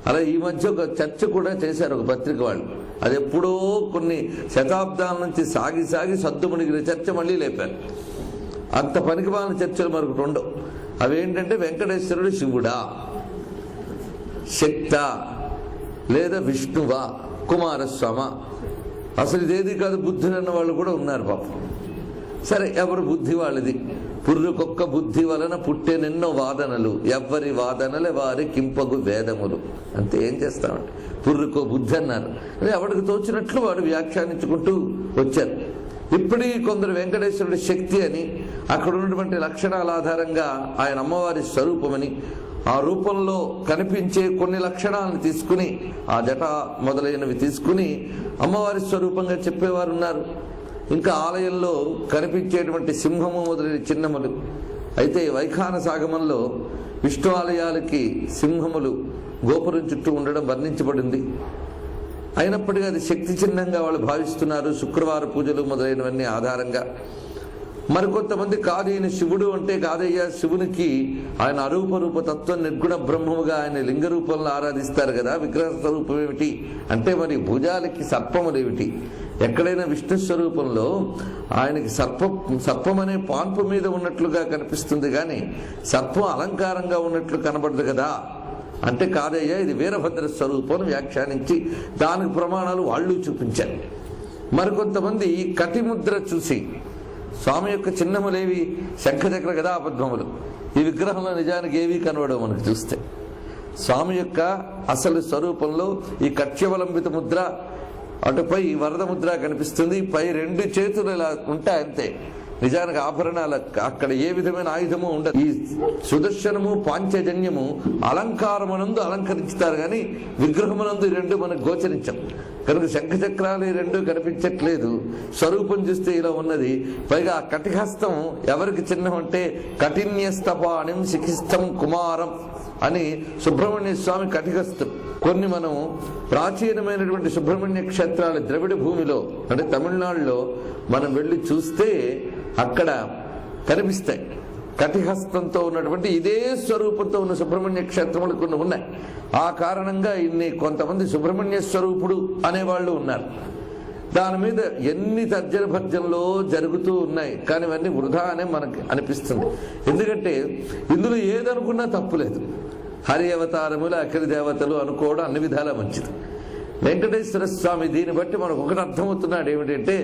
అలా ఈ మధ్య ఒక చర్చ కూడా చేశారు ఒక పత్రిక వాళ్ళు. అది ఎప్పుడో కొన్ని శతాబ్దాల నుంచి సాగి సద్దుమణిగిన చర్చ మళ్ళీ లేపారు. అంత పనికిమాలిన చర్చలు మరొకటి ఉండవు. అవేంటంటే వెంకటేశ్వరుడు శివుడా, శక్త లేదా విష్ణువా, కుమారస్వామ, అసలు ఇదేది కాదు బుద్ధులు అన్న వాళ్ళు కూడా ఉన్నారు పాపం. సరే, ఎవరు బుద్ధి వాళ్ళది. పుర్రుకొక్క బుద్ధి వలన పుట్టెనెన్నో వాదనలు, ఎవ్వరి వాదనలే వారి కింపగు వేదములు. అంతే, ఏం చేస్తామంటే పుర్రుకో బుద్ధి అన్నారు. అదే ఎవరికి తోచినట్లు వాడు వ్యాఖ్యానించుకుంటూ వచ్చారు. ఇప్పటికీ కొందరు వెంకటేశ్వరుడి శక్తి అని, అక్కడ ఉన్నటువంటి లక్షణాల ఆధారంగా ఆయన అమ్మవారి స్వరూపమని, ఆ రూపంలో కనిపించే కొన్ని లక్షణాలను తీసుకుని ఆ జట మొదలైనవి తీసుకుని అమ్మవారి స్వరూపంగా చెప్పేవారు ఉన్నారు. ఇంకా ఆలయంలో కనిపించేటువంటి సింహము మొదలైన చిహ్నములు. అయితే వైఖాన సాగమంలో విష్ణు ఆలయాలకి సింహములు గోపురం చుట్టూ ఉండడం వర్ణించబడింది. అయినప్పటికీ అది శక్తి చిహ్నంగా వాళ్ళు భావిస్తున్నారు, శుక్రవార పూజలు మొదలైనవన్నీ ఆధారంగా. మరికొంతమంది కాదు, ఈయన శివుడు అంటే కాదయ్యా, శివునికి ఆయన అరూపరూప తత్వం నిర్గుణ బ్రహ్మముగా ఆయన లింగ రూపంలో ఆరాధిస్తారు కదా, విగ్రహ స్వరూపం ఏమిటి అంటే మరి భుజాలకి సర్పములు ఏమిటి? ఎక్కడైనా విష్ణు స్వరూపంలో ఆయనకి సర్పం అనే పాన్పు మీద ఉన్నట్లుగా కనిపిస్తుంది కానీ సర్పం అలంకారంగా ఉన్నట్లు కనబడదు కదా అంటే కాదయ్యా, ఇది వీరభద్ర స్వరూపం వ్యాఖ్యానించి దానికి ప్రమాణాలు వాళ్ళు చూపించారు. మరికొంతమంది కటిముద్ర చూసి స్వామి యొక్క చిహ్నములేవి శంఖచక్ర గదా పద్మములు, ఈ విగ్రహంలో నిజానికి ఏవి కనబడవు మనకు చూస్తే. స్వామి యొక్క అసలు స్వరూపంలో ఈ కట్యవలంబిత ముద్ర, అటుపై వరద ముద్ర కనిపిస్తుంది. పై 2 చేతులు ఇలా ఉంటాయి అంతే. నిజానికి ఆభరణాలు అక్కడ ఏ విధమైన ఆయుధము ఉండదు. ఈ సుదర్శనము పాంచజన్యము అలంకారమునందు అలంకరించుతారు కానీ విగ్రహమునందు 2 మనకు గోచరించం. కనుక శంఖచక్రాలు రెండు కనిపించట్లేదు, స్వరూపం చూస్తే ఇలా ఉన్నది. పైగా ఆ కటిహస్తం ఎవరికి చిహ్నం అంటే కఠిన్యస్తపాణిం శిఖిస్థం కుమారం అని సుబ్రహ్మణ్య స్వామి కటిహస్తం. కొన్ని మనం ప్రాచీనమైనటువంటి సుబ్రహ్మణ్య క్షేత్రాలు ద్రవిడ భూమిలో అంటే తమిళనాడులో మనం వెళ్ళి చూస్తే అక్కడ కనిపిస్తాయి. కటిహస్తంతో ఉన్నటువంటి ఇదే స్వరూపంతో ఉన్న సుబ్రహ్మణ్య క్షేత్రములు కొన్ని ఉన్నాయి. ఆ కారణంగా కొంతమంది సుబ్రహ్మణ్య స్వరూపుడు అనేవాళ్ళు ఉన్నారు. దాని మీద ఎన్ని తర్జన భర్జనలో జరుగుతూ ఉన్నాయి, కానీ ఇవన్నీ వృధా అనే మనకి అనిపిస్తుంది. ఎందుకంటే ఇందులో ఏదనుకున్నా తప్పులేదు. హరి అవతారములు అఖిల దేవతలు అనుకోవడం అన్ని విధాలా మంచిది. వెంకటేశ్వర స్వామి దీన్ని బట్టి మనకు ఒకటి అర్థమవుతున్నాడు, ఏమిటంటే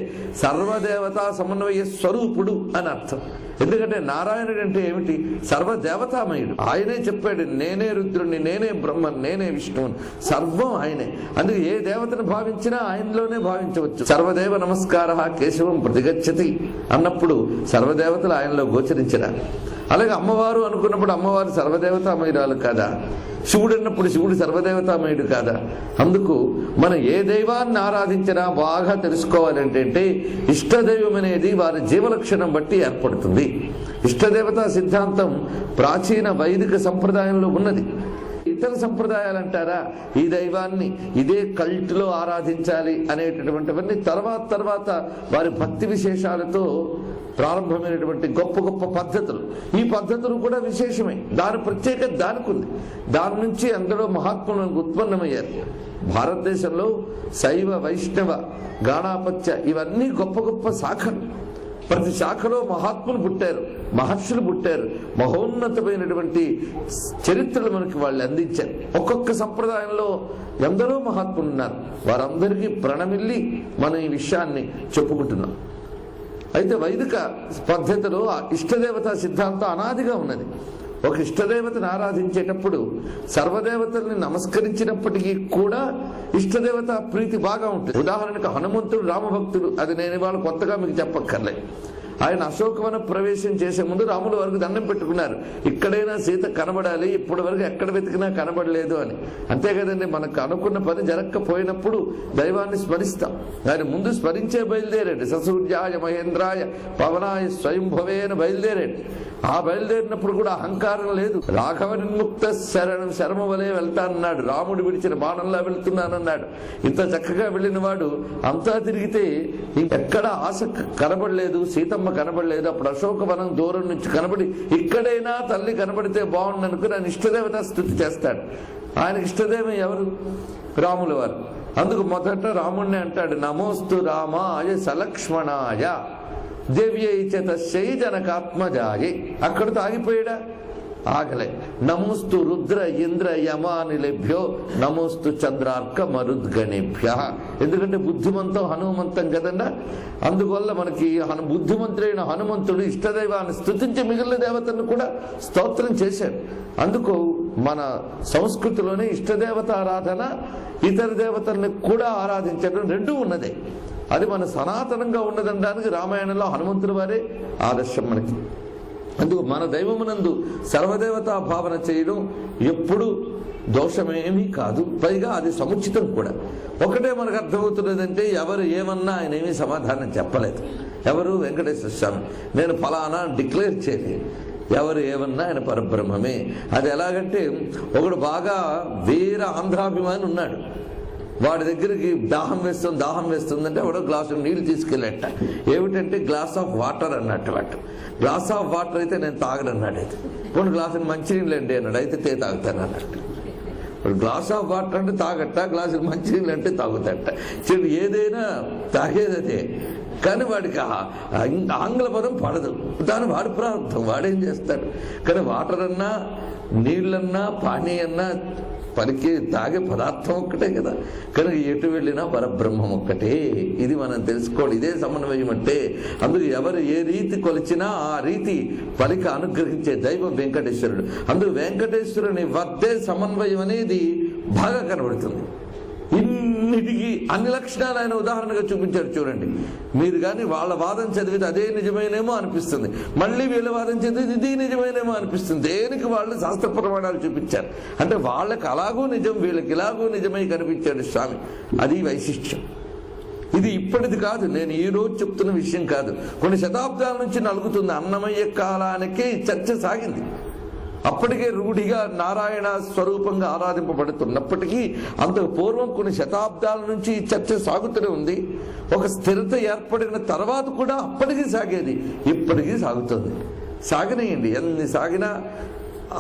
సర్వదేవతా సమన్వయ స్వరూపుడు అని అర్థం. ఎందుకంటే నారాయణుడు అంటే ఏమిటి? సర్వదేవతామయుడు. ఆయనే చెప్పాడు, నేనే రుద్రుణ్ణి, నేనే బ్రహ్మన్, నేనే విష్ణువుని, సర్వం ఆయనే. అందుకే ఏ దేవతను భావించినా ఆయనలోనే భావించవచ్చు. సర్వదేవ నమస్కార కేశవం ప్రతిగచ్చతి అన్నప్పుడు సర్వదేవతలు ఆయనలో గోచరించిన. అలాగే అమ్మవారు అనుకున్నప్పుడు అమ్మవారు సర్వదేవతామయురాలు కాదా? శివుడు అన్నప్పుడు శివుడు సర్వదేవతామయుడు కాదా? అందుకు మనం ఏ దైవాన్ని ఆరాధించినా బాగా తెలుసుకోవాలంటే ఇష్టదైవం అనేది వారి జీవలక్షణం బట్టి ఏర్పడుతుంది. ఇష్టదేవతా సిద్ధాంతం ప్రాచీన వైదిక సంప్రదాయంలో ఉన్నది. ఇతర సంప్రదాయాలు అంటారా, ఈ దైవాన్ని ఇదే కల్ట్లో ఆరాధించాలి అనేటటువంటివన్నీ తర్వాత వారి భక్తి విశేషాలతో ప్రారంభమైనటువంటి గొప్ప గొప్ప పద్ధతులు. ఈ పద్ధతులు కూడా విశేషమే, దాని ప్రత్యేకత దానికి ఉంది. దాని నుంచి అందులో మహాత్ములు ఉత్పన్నమయ్యారు. భారతదేశంలో శైవ వైష్ణవ గాణాపత్య ఇవన్నీ గొప్ప గొప్ప శాఖలు. ప్రతి శాఖలో మహాత్ములు పుట్టారు, మహర్షులు పుట్టారు, మహోన్నతమైనటువంటి చరిత్రలు మనకి వాళ్ళు అందించారు. ఒక్కొక్క సంప్రదాయంలో ఎందరో మహాత్ములు ఉన్నారు. వారందరికీ ప్రణమిల్లి మనం ఈ విషయాన్ని చెప్పుకుంటున్నాం. అయితే వైదిక పద్ధతిలో ఇష్టదేవతా సిద్ధాంతం అనాదిగా ఉన్నది. ఒక ఇష్టదేవతను ఆరాధించేటప్పుడు సర్వదేవతల్ని నమస్కరించినప్పటికీ కూడా ఇష్టదేవత ప్రీతి బాగా ఉంటుంది. ఉదాహరణకు హనుమంతుడు రామభక్తుడు, అది నేను ఇవాళ కొత్తగా మీకు చెప్పక్కర్లేదు. ఆయన అశోకవన ప్రవేశం చేసే ముందు రాముల వరకు దండం పెట్టుకున్నారు, ఇక్కడైనా సీత కనబడాలి, ఇప్పటి వరకు ఎక్కడ వెతికినా కనబడలేదు అని. అంతే కదండి, మనకు అనుకున్న పని జరగకపోయినప్పుడు దైవాన్ని స్మరిస్తాం. ఆయన ముందు స్మరించే బయలుదేరాడు. ససూర్యాయ మహేంద్రాయ పవనాయ స్వయంభవేన బయలుదేరాడు. ఆ బయలుదేరినప్పుడు కూడా అహంకారం లేదు. రాఘవ నిర్ముక్త శరమ వలే వెళ్తానన్నాడు, రాముడు విడిచిన బాణంలా వెళ్తున్నానన్నాడు. ఇంత చక్కగా వెళ్ళిన వాడు అంతా తిరిగితే ఎక్కడ ఆశ కనబడలేదు, సీతమ్మ కనబడలేదు. అప్పుడు అశోకవనం దూరం నుంచి కనబడి ఇక్కడైనా తల్లి కనబడితే బాగుండు అనుకుని ఆయన ఇష్టదేవత స్తుతి చేస్తాడు. ఆయనకి ఇష్టదేవం ఎవరు? రాముల వారు. అందుకు మొదట రాముణ్ణి అంటాడు, నమోస్తు రామాయ సలక్ష్మణాయ దేవ్యై జనకాత్మజాయే. అక్కడితో ఆగిపోయాడా? ఆగలే. నమోస్తు రుద్ర ఇంద్ర యమానిలేభ్యో నమోస్తు చంద్రార్క మరుద్గణేభ్య. ఎందుకంటే బుద్ధిమంతం హనుమంతం కదండా. అందువల్ల మనకి బుద్ధిమంతుడైన హనుమంతుడు ఇష్టదైవాన్ని స్తుతించి మిగిలిన దేవతలను కూడా స్తోత్రం చేశాడు. అందుకు మన సంస్కృతిలోనే ఇష్టదేవత ఆరాధన, ఇతర దేవతల్ని కూడా ఆరాధించడం రెండూ ఉన్నదే. అది మన సనాతనంగా ఉన్నదనడానికి రామాయణంలో హనుమంతుడి వారే ఆదర్శం మనకి. అందుకు మన దైవమునందు సర్వదేవతా భావన చేయడం ఎప్పుడు దోషమేమీ కాదు, పైగా అది సముచితం కూడా. ఒకటే మనకు అర్థమవుతున్నదంటే ఎవరు ఏమన్నా ఆయన ఏమీ సమాధానం చెప్పలేదు. ఎవరు? వెంకటేశ్వర స్వామి. నేను ఫలానా డిక్లేర్ చేయలేదు. ఎవరు ఏమన్నా ఆయన పరబ్రహ్మమే. అది ఎలాగంటే ఒకడు బాగా వీర ఆంధ్రాభిమాని ఉన్నాడు, వాడి దగ్గరికి దాహం వేస్తుందంటే వాడు గ్లాసు నీళ్ళు తీసుకెళ్ళట. ఏమిటంటే గ్లాస్ ఆఫ్ వాటర్ అన్నట్టు. వాడు గ్లాస్ ఆఫ్ వాటర్ అయితే నేను తాగడన్నాడు. అయితే కొన్ని గ్లాసులు మంచినీళ్ళు అండి అన్నాడు, అయితే తాగుతాను అన్నట్టు. ఇప్పుడు గ్లాస్ ఆఫ్ వాటర్ అంటే తాగట్ట, గ్లాసులు మంచినీళ్ళు అంటే తాగుతాట. చెడు ఏదైనా తాగేది అదే. కానీ వాడికి ఆంగ్ల పదం పడదు, దాని వాడి ప్రారంభం, వాడేం చేస్తాడు. కానీ వాటర్ అన్నా నీళ్ళన్నా పానీ అన్నా పలికి తాగే పదార్థం ఒక్కటే కదా. కనుక ఎటు వెళ్ళినా పరబ్రహ్మం ఒక్కటే. ఇది మనం తెలుసుకోవాలి. ఇదే సమన్వయం అంటే. అందుకు ఎవరు ఏ రీతి కొలిచినా ఆ రీతి పలిక అనుగ్రహించే దైవం వెంకటేశ్వరుడు. అందుకు వెంకటేశ్వరుని వద్దే సమన్వయం అనేది బాగా కనబడుతుంది. ఇన్ని అన్నిటికీ అన్ని లక్షణాలు ఆయన ఉదాహరణగా చూపించారు. చూడండి, మీరు కానీ వాళ్ళ వాదం చదివితే అదే నిజమేనేమో అనిపిస్తుంది, మళ్ళీ వీళ్ళ వాదం చదివితే ఇది నిజమేనేమో అనిపిస్తుంది. దేనికి వాళ్ళు శాస్త్ర ప్రమాణాలు చూపించారు. అంటే వాళ్ళకి అలాగూ నిజం, వీళ్ళకి ఇలాగూ నిజమై కనిపించాడు స్వామి. అది వైశిష్ట్యం. ఇది ఇప్పటిది కాదు, నేను ఈ రోజు చెప్తున్న విషయం కాదు. కొన్ని శతాబ్దాల నుంచి నలుగుతుంది. అన్నమయ్య కాలానికే చర్చ సాగింది. అప్పటికే రూఢిగా నారాయణ స్వరూపంగా ఆరాధింపబడుతున్నప్పటికీ అంతకు పూర్వం కొన్ని శతాబ్దాల నుంచి ఈ చర్చ సాగుతూనే ఉంది. ఒక స్థిరత ఏర్పడిన తర్వాత కూడా అప్పటికీ సాగేది, ఇప్పటికీ సాగుతుంది. సాగనీయండి, ఎన్ని సాగినా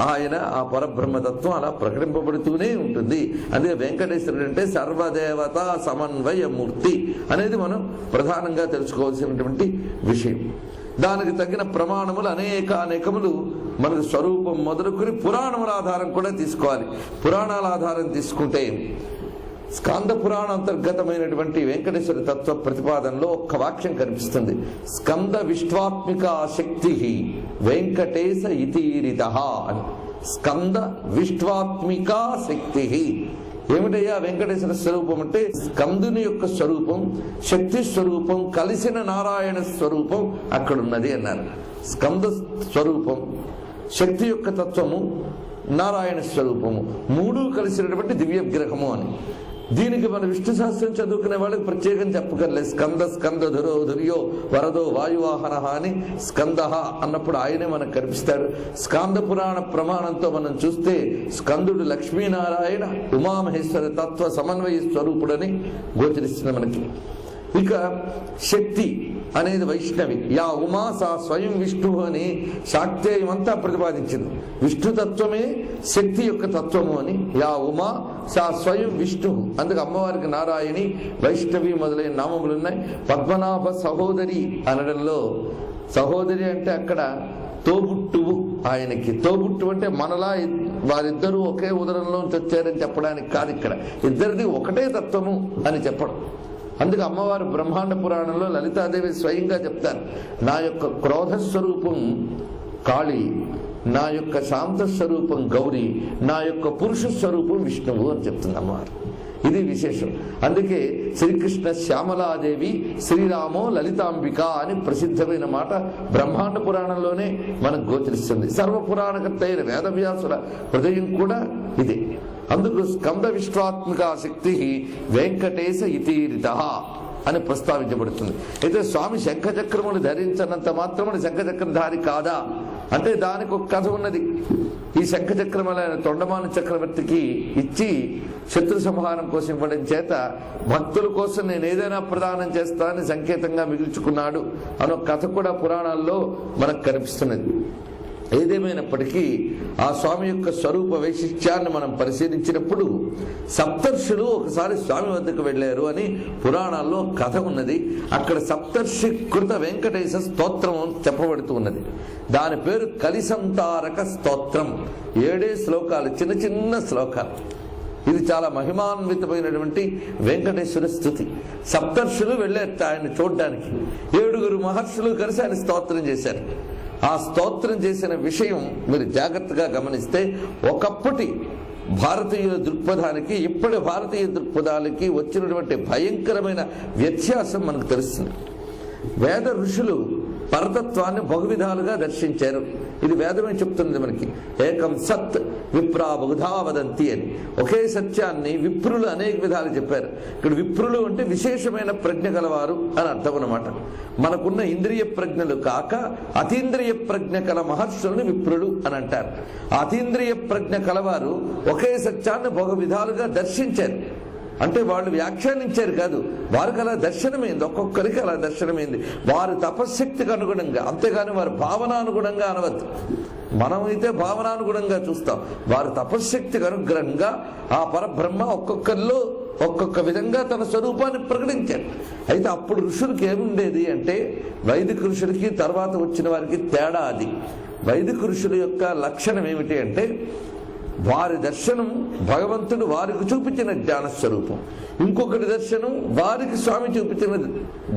ఆయన ఆ పరబ్రహ్మతత్వం అలా ప్రకటింపబడుతూనే ఉంటుంది. అదే వెంకటేశ్వరుడు అంటే సర్వదేవత సమన్వయమూర్తి అనేది మనం ప్రధానంగా తెలుసుకోవాల్సినటువంటి విషయం. దానికి తగిన ప్రమాణములు అనేకములు మనకు స్వరూపం మొదలుకొని పురాణముల ఆధారం కూడా తీసుకోవాలి. పురాణాల ఆధారం తీసుకుంటే స్కంద పురాణ అంతర్గతమైనటువంటి వెంకటేశ్వర తత్వ ప్రతిపాదనలో ఒక్క వాక్యం కనిపిస్తుంది. స్కంద విశ్వాత్మిక శక్తి వెంకటేశ ఇతీరిత అని. స్కంద విశ్వాత్మిక శక్తి ఏమిటయ్యా వెంకటేశ్వర స్వరూపం అంటే? స్కందుని యొక్క స్వరూపం, శక్తి స్వరూపం కలిసిన నారాయణ స్వరూపం అక్కడున్నది అన్నారు. స్కంద స్వరూపం, శక్తి యొక్క తత్వము, నారాయణ స్వరూపము మూడు కలిసినటువంటి దివ్య విగ్రహము అని. దీనికి మన విష్ణు శాస్త్రం చదువుకునే వాళ్ళకి ప్రత్యేకం చెప్పగలలేదు. స్కంద స్కంద ధురో ధుర్యో వరదో వాయువాహన అని స్కంద అన్నప్పుడు ఆయనే మనకు కనిపిస్తాడు. స్కంద పురాణ ప్రమాణంతో మనం చూస్తే స్కందుడు లక్ష్మీనారాయణ ఉమామహేశ్వర తత్వ సమన్వయ స్వరూపుడని గోచరిస్తుంది మనకి. ఇక శక్తి అనేది వైష్ణవి. యా ఉమా సా స్వయం విష్ణు అని శాక్తేయం అంతా ప్రతిపాదించింది. విష్ణుతత్వమే శక్తి యొక్క తత్వము అని. యా ఉమా సా స్వయం విష్ణు. అందుకు అమ్మవారికి నారాయణి, వైష్ణవి మొదలైన నామములు ఉన్నాయి. పద్మనాభ సహోదరి అనడంలో సహోదరి అంటే అక్కడ తోబుట్టువు. ఆయనకి తోబుట్టు అంటే మనలా వారిద్దరూ ఒకే ఉదరంలో వచ్చారని చెప్పడానికి కాదు, ఇక్కడ ఇద్దరిది ఒకటే తత్వము అని చెప్పడం. అందుకు అమ్మవారు బ్రహ్మాండ పురాణంలో లలితాదేవి స్వయంగా చెప్తారు, నా యొక్క క్రోధ స్వరూపం కాళి, నా యొక్క శాంత స్వరూపం గౌరీ, నా యొక్క పురుష స్వరూపం విష్ణువు అని చెప్తుంది అమ్మవారు. ఇది విశేషం. అందుకే శ్రీకృష్ణ శ్యామలాదేవి, శ్రీరామో లలితాంబిక అని ప్రసిద్ధమైన మాట బ్రహ్మాండ పురాణంలోనే మనకు గోచరిస్తుంది. సర్వపురాణకర్త అయిన వేదవ్యాసుల హృదయం కూడా ఇదే. అందుకు స్కంద విశ్వాత్మిక శక్తి వెంకటేశ ఇతీరిత అని ప్రస్తావించబడుతుంది. అయితే స్వామి శంఖచక్రములు ధరించినంత మాత్రమున శంఖచక్రధారి కాదా అంటే దానికి ఒక కథ ఉన్నది. ఈ శంఖచక్రములైన తొండమాన చక్రవర్తికి ఇచ్చి శత్రు సంహారం కోసం ఇవ్వడం చేత భక్తుల కోసం నేను ఏదైనా ప్రదానం చేస్తానని సంకేతంగా మిగుల్చుకున్నాడు అనే కథ కూడా పురాణాల్లో మనకు కనిపిస్తున్నది. ఏదేమైనప్పటికీ ఆ స్వామి యొక్క స్వరూప వైశిష్ట్యాన్ని మనం పరిశీలించినప్పుడు సప్తర్షులు ఒకసారి స్వామి వద్దకు వెళ్ళారు అని పురాణాల్లో కథ ఉన్నది. అక్కడ సప్తర్షి కృత వెంకటేశ స్తోత్రం చెప్పబడుతూ ఉన్నది. దాని పేరు కలిసంతారక స్తోత్రం. 7 శ్లోకాలు, చిన్న చిన్న శ్లోకాలు. ఇది చాలా మహిమాన్వితమైనటువంటి వెంకటేశ్వర స్తుతి. సప్తర్షులు వెళ్ళారు ఆయన చూడడానికి. 7 మహర్షులు కలిసి ఆయన స్తోత్రం చేశారు. ఆ స్తోత్రం చేసిన విషయం మీరు జాగ్రత్తగా గమనిస్తే ఒకప్పటి భారతీయుల దృక్పథానికి ఇప్పటి భారతీయ దృక్పథాలకి వచ్చినటువంటి భయంకరమైన వ్యత్యాసం మనకు తెలుస్తుంది. వేద ఋషులు పరతత్వాన్ని బహువిధాలుగా దర్శించారు. ఇది వేదమే చెప్తుంది మనకి. ఏకం సత్ విప్రా బహుధా వదంతి అని. ఒకే సత్యాన్ని విప్రులు అనేక విధాలు చెప్పారు. ఇక్కడ విప్రులు అంటే విశేషమైన ప్రజ్ఞ గలవారు అని అర్థం అన్నమాట. మనకున్న ఇంద్రియ ప్రజ్ఞలు కాక అతీంద్రియ ప్రజ్ఞ కల మహర్షులను విప్రులు అని అంటారు. అతీంద్రియ ప్రజ్ఞ కలవారు ఒకే సత్యాన్ని బహు విధాలుగా దర్శించారు. అంటే వాళ్ళు వ్యాఖ్యానించారు కాదు, వారికి అలా దర్శనమైంది. ఒక్కొక్కరికి అలా దర్శనమైంది వారి తపశ్శక్తికి అనుగుణంగా, అంతేగాని వారి భావనానుగుణంగా అనవద్దు. మనమైతే భావనానుగుణంగా చూస్తాం. వారి తపశ్శక్తికి అనుగ్రహంగా ఆ పరబ్రహ్మ ఒక్కొక్కరిలో ఒక్కొక్క విధంగా తన స్వరూపాన్ని ప్రకటించాడు. అయితే అప్పుడు ఋషులకి ఏముండేది అంటే, వైదిక ఋషులకి తర్వాత వచ్చిన వారికి తేడా అది. వైదిక ఋషుల యొక్క లక్షణం ఏమిటి అంటే, వారి దర్శనం భగవంతుడు వారికి చూపించిన జ్ఞానస్వరూపం, ఇంకొకటి దర్శనం వారికి స్వామి చూపించిన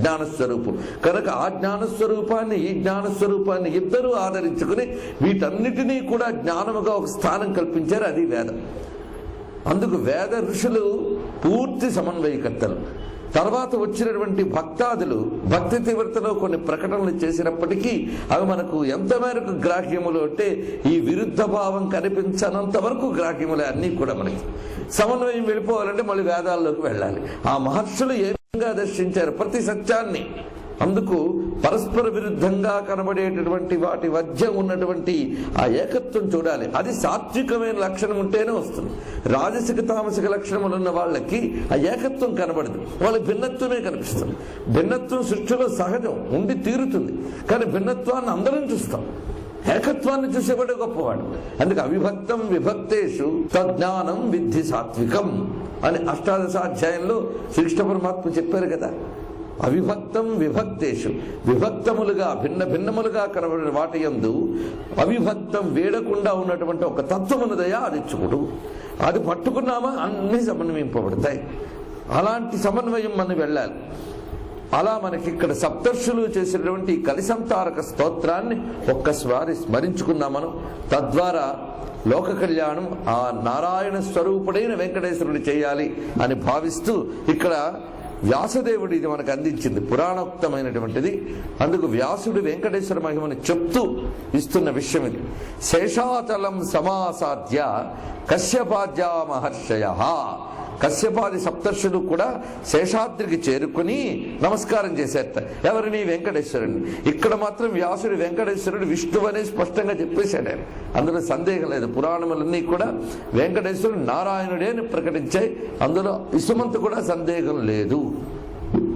జ్ఞానస్వరూపం. కనుక ఆ జ్ఞానస్వరూపాన్ని ఈ జ్ఞానస్వరూపాన్ని ఇద్దరూ ఆదరించుకుని వీటన్నిటినీ కూడా జ్ఞానముగా ఒక స్థానం కల్పించారు. అది వేదం. అందుకు వేద ఋషులు పూర్తి సమన్వయకర్తలు. తర్వాత వచ్చినటువంటి భక్తాదులు భక్తి తీవ్రతలో కొన్ని ప్రకటనలు చేసినప్పటికీ అవి మనకు ఎంత మేరకు గ్రాహ్యములు అంటే ఈ విరుద్ధ భావం కనిపించనంత వరకు గ్రాహ్యములే అన్నీ కూడా. మనకి సమన్వయం వెళ్ళిపోవాలంటే మళ్ళీ వేదాల్లోకి వెళ్ళాలి. ఆ మహర్షులు ఏ విధంగా దర్శించారు ప్రతి సత్యాన్ని. అందుకు పరస్పర విరుద్ధంగా కనబడేటటువంటి వాటి మధ్య ఉన్నటువంటి ఆ ఏకత్వం చూడాలి. అది సాత్వికమైన లక్షణం ఉంటేనే వస్తుంది. రాజసిక తామసిక లక్షణములు ఉన్న వాళ్ళకి ఆ ఏకత్వం కనబడదు, వాళ్ళకి భిన్నత్వమే కనిపిస్తుంది. భిన్నత్వం సృష్టిలో సహజం, ఉండి తీరుతుంది. కానీ భిన్నత్వాన్ని అందరం చూస్తాం, ఏకత్వాన్ని చూసేవాడు గొప్పవాడు. అందుకే అవిభక్తం విభక్తేషు తజ్ఞానం విద్ధి సాత్వికం అని అష్టాదశాధ్యాయంలో శ్రీకృష్ణ పరమాత్మ చెప్పారు కదా. అవిభక్తం విభక్తేషు, విభక్తములుగా భిన్న భిన్నములుగా కనబడిన వాటి యందు అవిభక్తం వేడకుండా ఉన్నటువంటి ఒక తత్వమునదయా అది చూడు. అది పట్టుకున్నామా అన్ని సమన్వయింపబడతాయి. అలాంటి సమన్వయం మనం వెళ్ళాలి. అలా మనకి ఇక్కడ సప్తర్షులు చేసినటువంటి కలిసంతారక స్తోత్రాన్ని ఒక్కసారి స్మరించుకున్నాం మనం. తద్వారా లోక కళ్యాణం ఆ నారాయణ స్వరూపుడైన వెంకటేశ్వరుడు చేయాలి అని భావిస్తూ ఇక్కడ వ్యాసదేవుడు ఇది మనకు అందించింది, పురాణోక్తమైనటువంటిది. అందుకు వ్యాసుడు వెంకటేశ్వర మహిమని చెప్తూ ఇస్తున్న విషయం ఇది. శేషాచలం సమాసాధ్య కశ్యపాద్యా మహర్షయ. కశ్యపాది సప్తర్షులు కూడా శేషాద్రికి చేరుకుని నమస్కారం చేశారట. ఎవరిని? వెంకటేశ్వరుని. ఇక్కడ మాత్రం వ్యాసుడు వెంకటేశ్వరుడు విష్ణువు అనే స్పష్టంగా చెప్పేశాడు ఆయన. అందులో సందేహం లేదు. పురాణములన్నీ కూడా వెంకటేశ్వరుడు నారాయణుడే అని ప్రకటించాయి. అందులో ఇసుమంత కూడా సందేహం లేదు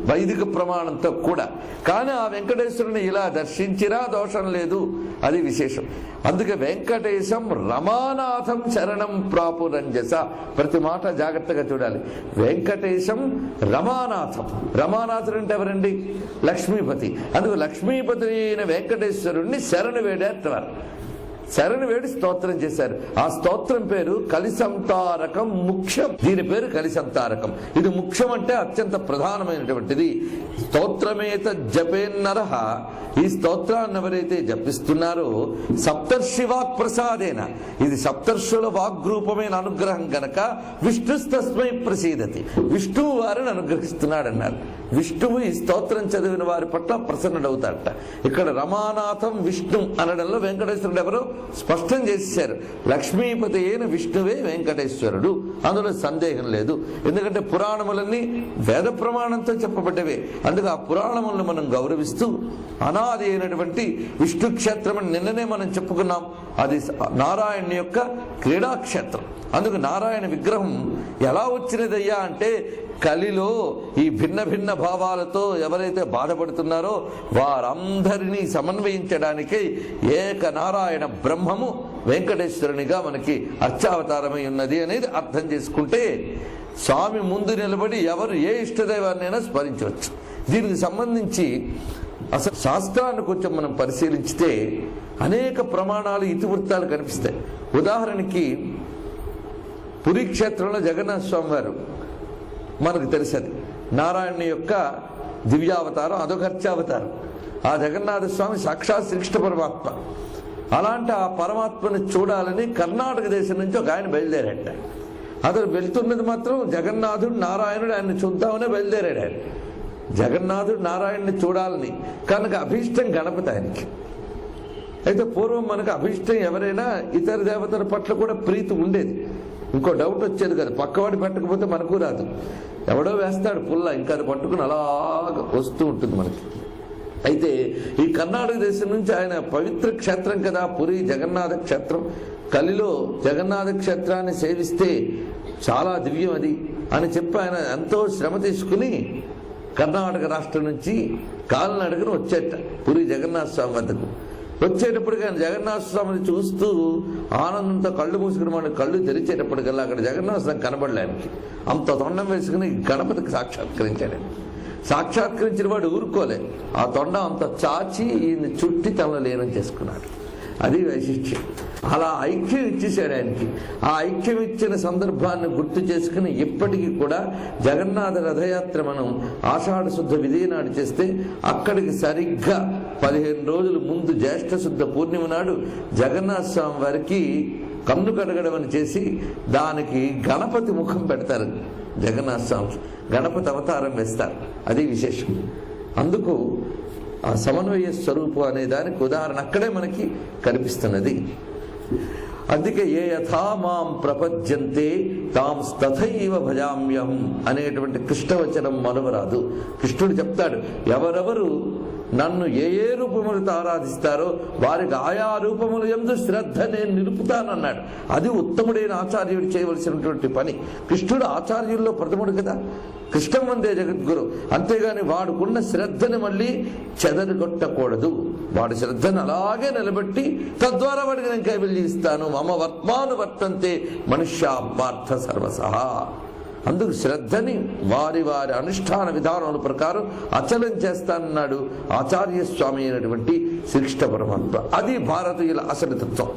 వైదిక ప్రమాణంతో కూడా. కానీ ఆ వెంకటేశ్వరుని ఇలా దర్శించినా దోషం లేదు, అది విశేషం. అందుకే వెంకటేశం రమానాథం శరణం ప్రాపురంజస. ప్రతి మాట జాగ్రత్తగా చూడాలి. వెంకటేశం రమానాథం. రమానాథుడు అంటే ఎవరండి? లక్ష్మీపతి. అందుకు లక్ష్మీపతి అయిన వెంకటేశ్వరుణ్ణి శరణు వేడేవారు. శరణు వేడి స్తోత్రం చేశారు. ఆ స్తోత్రం పేరు కలిసంతారకం ముఖ్యం. దీని పేరు కలిసంతారకం. ఇది ముఖ్యం అంటే అత్యంత ప్రధానమైనటువంటిది. స్తోత్రమేత జపేన్నరః. ఈ స్తోత్రాన్ని ఎవరైతే జపిస్తున్నారో సప్తర్షి వాక్ ప్రసాదేన, ఇది సప్తర్షుల వాగ్రూపమైన అనుగ్రహం గనక విష్ణుస్తస్మై ప్రసీదతి, విష్ణువు వారిని అనుగ్రహిస్తున్నాడు అన్నారు. విష్ణువు ఈ స్తోత్రం చదివిన వారి పట్ల ప్రసన్నుడవుతాడట. ఇక్కడ రమానాథం విష్ణు అనడంలో వెంకటేశ్వరుడు ఎవరు స్పష్టం చేశారు. లక్ష్మీపతి అయిన విష్ణువే వెంకటేశ్వరుడు, అందులో సందేహం లేదు. ఎందుకంటే పురాణములన్నీ వేద ప్రమాణంతో చెప్పబడ్డవే. అందుకే ఆ పురాణములను మనం గౌరవిస్తూ అనాది అయినటువంటి విష్ణు క్షేత్రం నిన్ననే మనం చెప్పుకున్నాం. అది నారాయణ యొక్క క్రీడాక్షేత్రం. అందుకు నారాయణ విగ్రహం ఎలా వచ్చినదయ్యా అంటే కలిలో ఈ భిన్న భిన్న భావాలతో ఎవరైతే బాధపడుతున్నారో వారందరినీ సమన్వయించడానికి ఏక నారాయణ బ్రహ్మము వెంకటేశ్వరునిగా మనకి అర్చావతారమై ఉన్నది అనేది అర్థం చేసుకుంటే స్వామి ముందు నిలబడి ఎవరు ఏ ఇష్టదైవాన్నైనా స్మరించవచ్చు. దీనికి సంబంధించి అసలు శాస్త్రాన్ని కొంచెం మనం పరిశీలించితే అనేక ప్రమాణాలు ఇతివృత్తాలు కనిపిస్తాయి. ఉదాహరణకి పురీ క్షేత్రంలో జగన్నాథ స్వామి వారు మనకు తెలిసేది నారాయణ యొక్క దివ్యావతారం, అదొక అర్చావతారం. ఆ జగన్నాథ స్వామి సాక్షాత్ శ్రీకృష్ణ పరమాత్మ. అలాంటి ఆ పరమాత్మని చూడాలని కర్ణాటక దేశం నుంచి ఒక ఆయన బయలుదేరాట. అతను వెళ్తున్నది మాత్రం జగన్నాథుడు నారాయణుడు ఆయన్ని చూద్దామనే బయలుదేరాడు. ఆయన జగన్నాథుడు నారాయణుని చూడాలని, కనుక అభీష్టం గణపతి ఆయనకి. అయితే పూర్వం మనకు అభీష్టం ఎవరైనా ఇతర దేవతల పట్ల కూడా ప్రీతి ఉండేది. ఇంకో డౌట్ వచ్చేది కదా, పక్కవాడి పెట్టకపోతే మనకు రాదు. ఎవడో వేస్తాడు పుల్ల, ఇంకా అది పట్టుకుని అలాగ వస్తూ ఉంటుంది మనకి. అయితే ఈ కర్ణాటక దేశం నుంచి ఆయన పవిత్ర క్షేత్రం కదా పురి జగన్నాథ క్షేత్రం. కలిలో జగన్నాథ క్షేత్రాన్ని సేవిస్తే చాలా దివ్యం అది అని చెప్పి ఆయన ఎంతో శ్రమ తీసుకుని కర్ణాటక రాష్ట్రం నుంచి కాలినడకను వచ్చేట పురి జగన్నాథ స్వామి వద్దకు. వచ్చేటప్పటికి ఆయన జగన్నాథ స్వామిని చూస్తూ ఆనందంతో కళ్ళు మూసుకుని మన కళ్ళు తెరిచేటప్పటికల్లా అక్కడ జగన్నాథ స్వామి కనబడలే. ఆయనకి అంత తొండం వేసుకుని గణపతికి సాక్షాత్కరించాడు. సాక్షాత్కరించిన వాడు ఊరుకోలే, ఆ తొండం అంత చాచి ఈయన్ని చుట్టి తనలో లీనం చేసుకున్నాడు. అది వైశిష్ట్యం. అలా ఐక్యం ఇచ్చేసాడు ఆయనకి. ఆ ఐక్యం ఇచ్చిన సందర్భాన్ని గుర్తు చేసుకుని ఇప్పటికీ కూడా జగన్నాథ రథయాత్ర మనం ఆషాఢ శుద్ధ విధియ నాడు చేస్తే అక్కడికి సరిగ్గా 15 రోజుల ముందు జ్యేష్ఠ శుద్ధ పూర్ణిమ నాడు జగన్నాథ స్వామి వారికి కన్ను కడగడం అని చేసి దానికి గణపతి ముఖం పెడతారు. జగన్నాథ స్వామి గణపతి అవతారం వేస్తారు. అది విశేషం. అందుకు ఆ సమన్వయ స్వరూపం అనే దానికి ఉదాహరణ అక్కడే మనకి కనిపిస్తున్నది. అందుకే ఏ యథా మాం ప్రపద్యంతే తాం తథైవ భజామ్యం అనేటువంటి కృష్ణవచనం మనవరాదు. కృష్ణుడు చెప్తాడు, ఎవరెవరు నన్ను ఏ ఏ రూపములతో ఆరాధిస్తారో వారికి ఆయా రూపముల యందు శ్రద్ధ నేను నిలుపుతానన్నాడు. అది ఉత్తముడైన ఆచార్యుడు చేయవలసినటువంటి పని. కృష్ణుడు ఆచార్యుల్లో ప్రథముడు కదా. కృష్ణం వందే జగద్గురు. అంతేగాని వాడుకున్న శ్రద్ధని మళ్ళీ చెదరగొట్టకూడదు. వాడి శ్రద్ధను అలాగే నిలబెట్టి తద్వారా వాడికి నేను కైవల్యం ఇస్తాను. మమ వర్త్మాను వర్తంతే మనుష్య పార్థ సర్వసహ. అందుకు శ్రద్ధని వారి వారి అనుష్ఠాన విధానాల ప్రకారం అచలం చేస్తానన్నాడు ఆచార్య స్వామి అయినటువంటి శ్రీకృష్ణ పరమాత్మ. అది భారతీయుల అసలు తత్వం.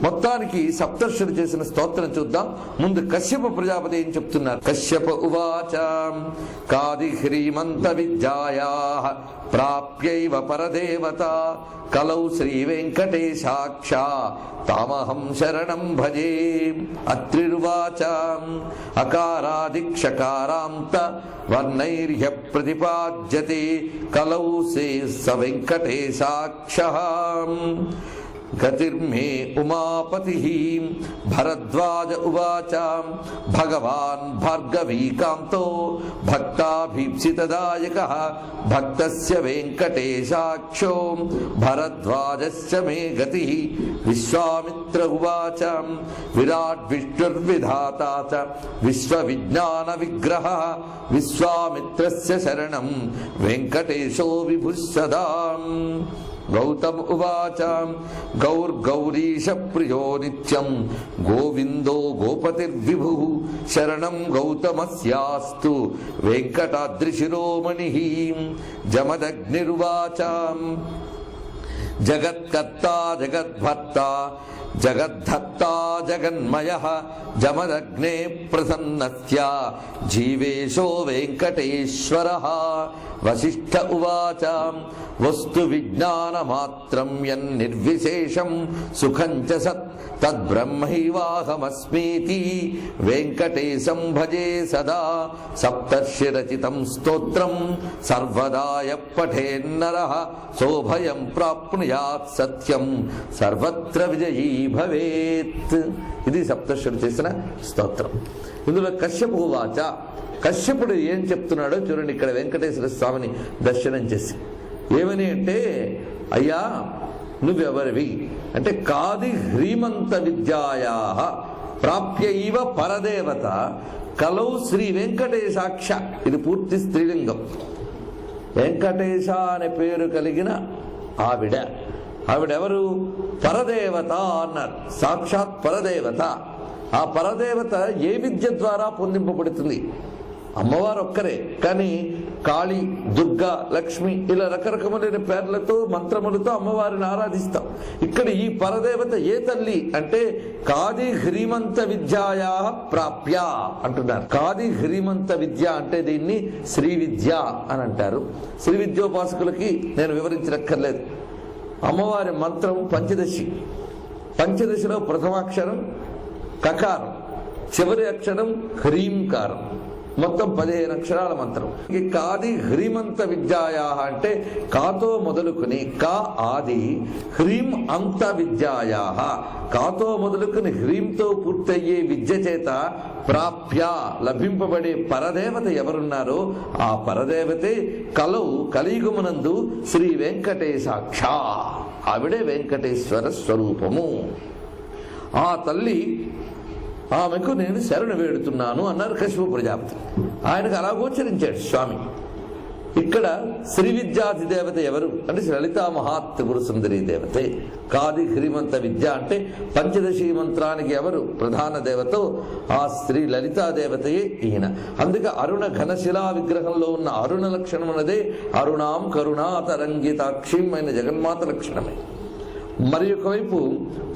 మొత్తానికి సప్తర్షులు చేసిన స్తోత్రం చూద్దాం. ముందు కశ్యప ప్రజాపతి ఏం చెప్తున్నారు? కశ్యప ఉవాచ కాది హ్రీమంత విద్యాయా ప్రాప్యైవ పరదేవత కలౌ శ్రీ వెంకటేశాక్ష తామహం శరణం భజే. అత్రిర్వాచ అకారాదిక్షకారాంత వర్ణైర్హ్య ప్రతిపాద్యతే కలౌ స వెంకటేశాక్ష గతిర్మే ఉమాపతి. భరద్వాజ ఉవాచ భగవాన్ భార్గవీకాంతో భక్తాభీప్సితదాయక భక్తస్య వెంకటేశాక్షో భరద్వాజస్య మే గతి. విశ్వామిత్ర ఉవాచ విరాట్ విష్ణుర్విధాతా చ విశ్వవిజ్ఞాన విగ్రహ విశ్వామిత్రస్య శరణం వెంకటేశో విభుః సదా. గౌతమ ఉవాచ గౌర్గౌరీశ ప్రియో నిత్యం గోవిందో గోపతిర్విభు శరణం గౌతమస్యాస్తు వెంకటాద్రిశిరోమణి. జమదగ్నిర్వాచ జగత్కర్తా జగద్భర్తా జగద్ధత్తా జగన్మయః జమదగ్నే ప్రసన్నస్య జీవేశో వెంకటేశ్వరః. వశిష్ఠ ఉవాచ వస్తు విజ్ఞానమాత్రం యన్నిర్విశేషం సుఖం చ సత్ తద్బ్రహ్మైవాహమస్మీతి వెంకటేశం భజే సదా. సప్తర్షిరచితం స్తోత్రం సర్వదాయ పఠేన్నరః సోభయం ప్రాప్నుయాత్ సత్యం సర్వత్ర విజయీ భవేత్. ఇది సప్తర్షులు చేసిన స్తోత్రం. ఇందులో కశ్యప ఉవాచ, కశ్యపుడు ఏం చెప్తున్నాడో చూడండి. ఇక్కడ వెంకటేశ్వర స్వామిని దర్శనం చేసి ఏమని అంటే, అయ్యా నువ్వెవరివి అంటే, కాది హ్రీమంత విద్యాయా ప్రాప్యైవ పరదేవత కలౌ శ్రీ వెంకటేశాక్ష. ఇది పూర్తి స్త్రీలింగం. వెంకటేశ అనే పేరు కలిగిన ఆవిడెవరు? పరదేవత అన్నారు. సాక్షాత్ పరదేవత. ఆ పరదేవత ఏ విద్య ద్వారా పొందింపబడుతుంది? అమ్మవారు ఒక్కరే, కానీ కాళీ, దుర్గా, లక్ష్మి ఇలా రకరకములైన పేర్లతో మంత్రములతో అమ్మవారిని ఆరాధిస్తాం. ఇక్కడ ఈ పరదేవత ఏ తల్లి అంటే కాది హ్రీమంత విద్యాయా ప్రాప్య అంటున్నారు. కాది హ్రీమంత విద్య అంటే దీన్ని శ్రీ విద్య అని అంటారు. శ్రీ విద్యోపాసకులకి నేను వివరించనక్కర్లేదు. అమ్మవారి మంత్రం పంచదశి. పంచదశిలో ప్రథమాక్షరం కకారం, చివరి అక్షరం హ్రీంకారం. మొత్తం 15 అక్షరాల మంత్రం. ఈ కాది హ్రీమంత విద్యాయా అంటే కాతో మొదలుకుని కా ఆది, హ్రీం అంత విద్యాయా కాతో మొదలుకుని హ్రీంతో పూర్తయ్యే విద్య చేత ప్రాప్య లభింపబడే పరదేవత ఎవరున్నారో ఆ పరదేవతే కలౌ కలియుగమునందు శ్రీ వెంకటేశాక్ష. ఆవిడే వెంకటేశ్వర స్వరూపము. ఆ తల్లి ఆమెకు నేను శరణు వేడుతున్నాను అన్నారు కశ్యప ప్రజాపతి. ఆయనకు అలా గోచరించాడు స్వామి. ఇక్కడ శ్రీ విద్యాధిదేవత ఎవరు అంటే లలితా మహాత్రిపుర సుందరీ దేవతే. కాది హ్రీమంత విద్య అంటే పంచదశి మంత్రానికి ఎవరు ప్రధాన దేవతో ఆ శ్రీ లలితా దేవతయే ఈయన. అందుకే అరుణ ఘనశిలా విగ్రహంలో ఉన్న అరుణ లక్షణం అన్నదే అరుణాం కరుణాతరంగితాక్షిం అయిన జగన్మాత లక్షణమే. మరి ఒకవైపు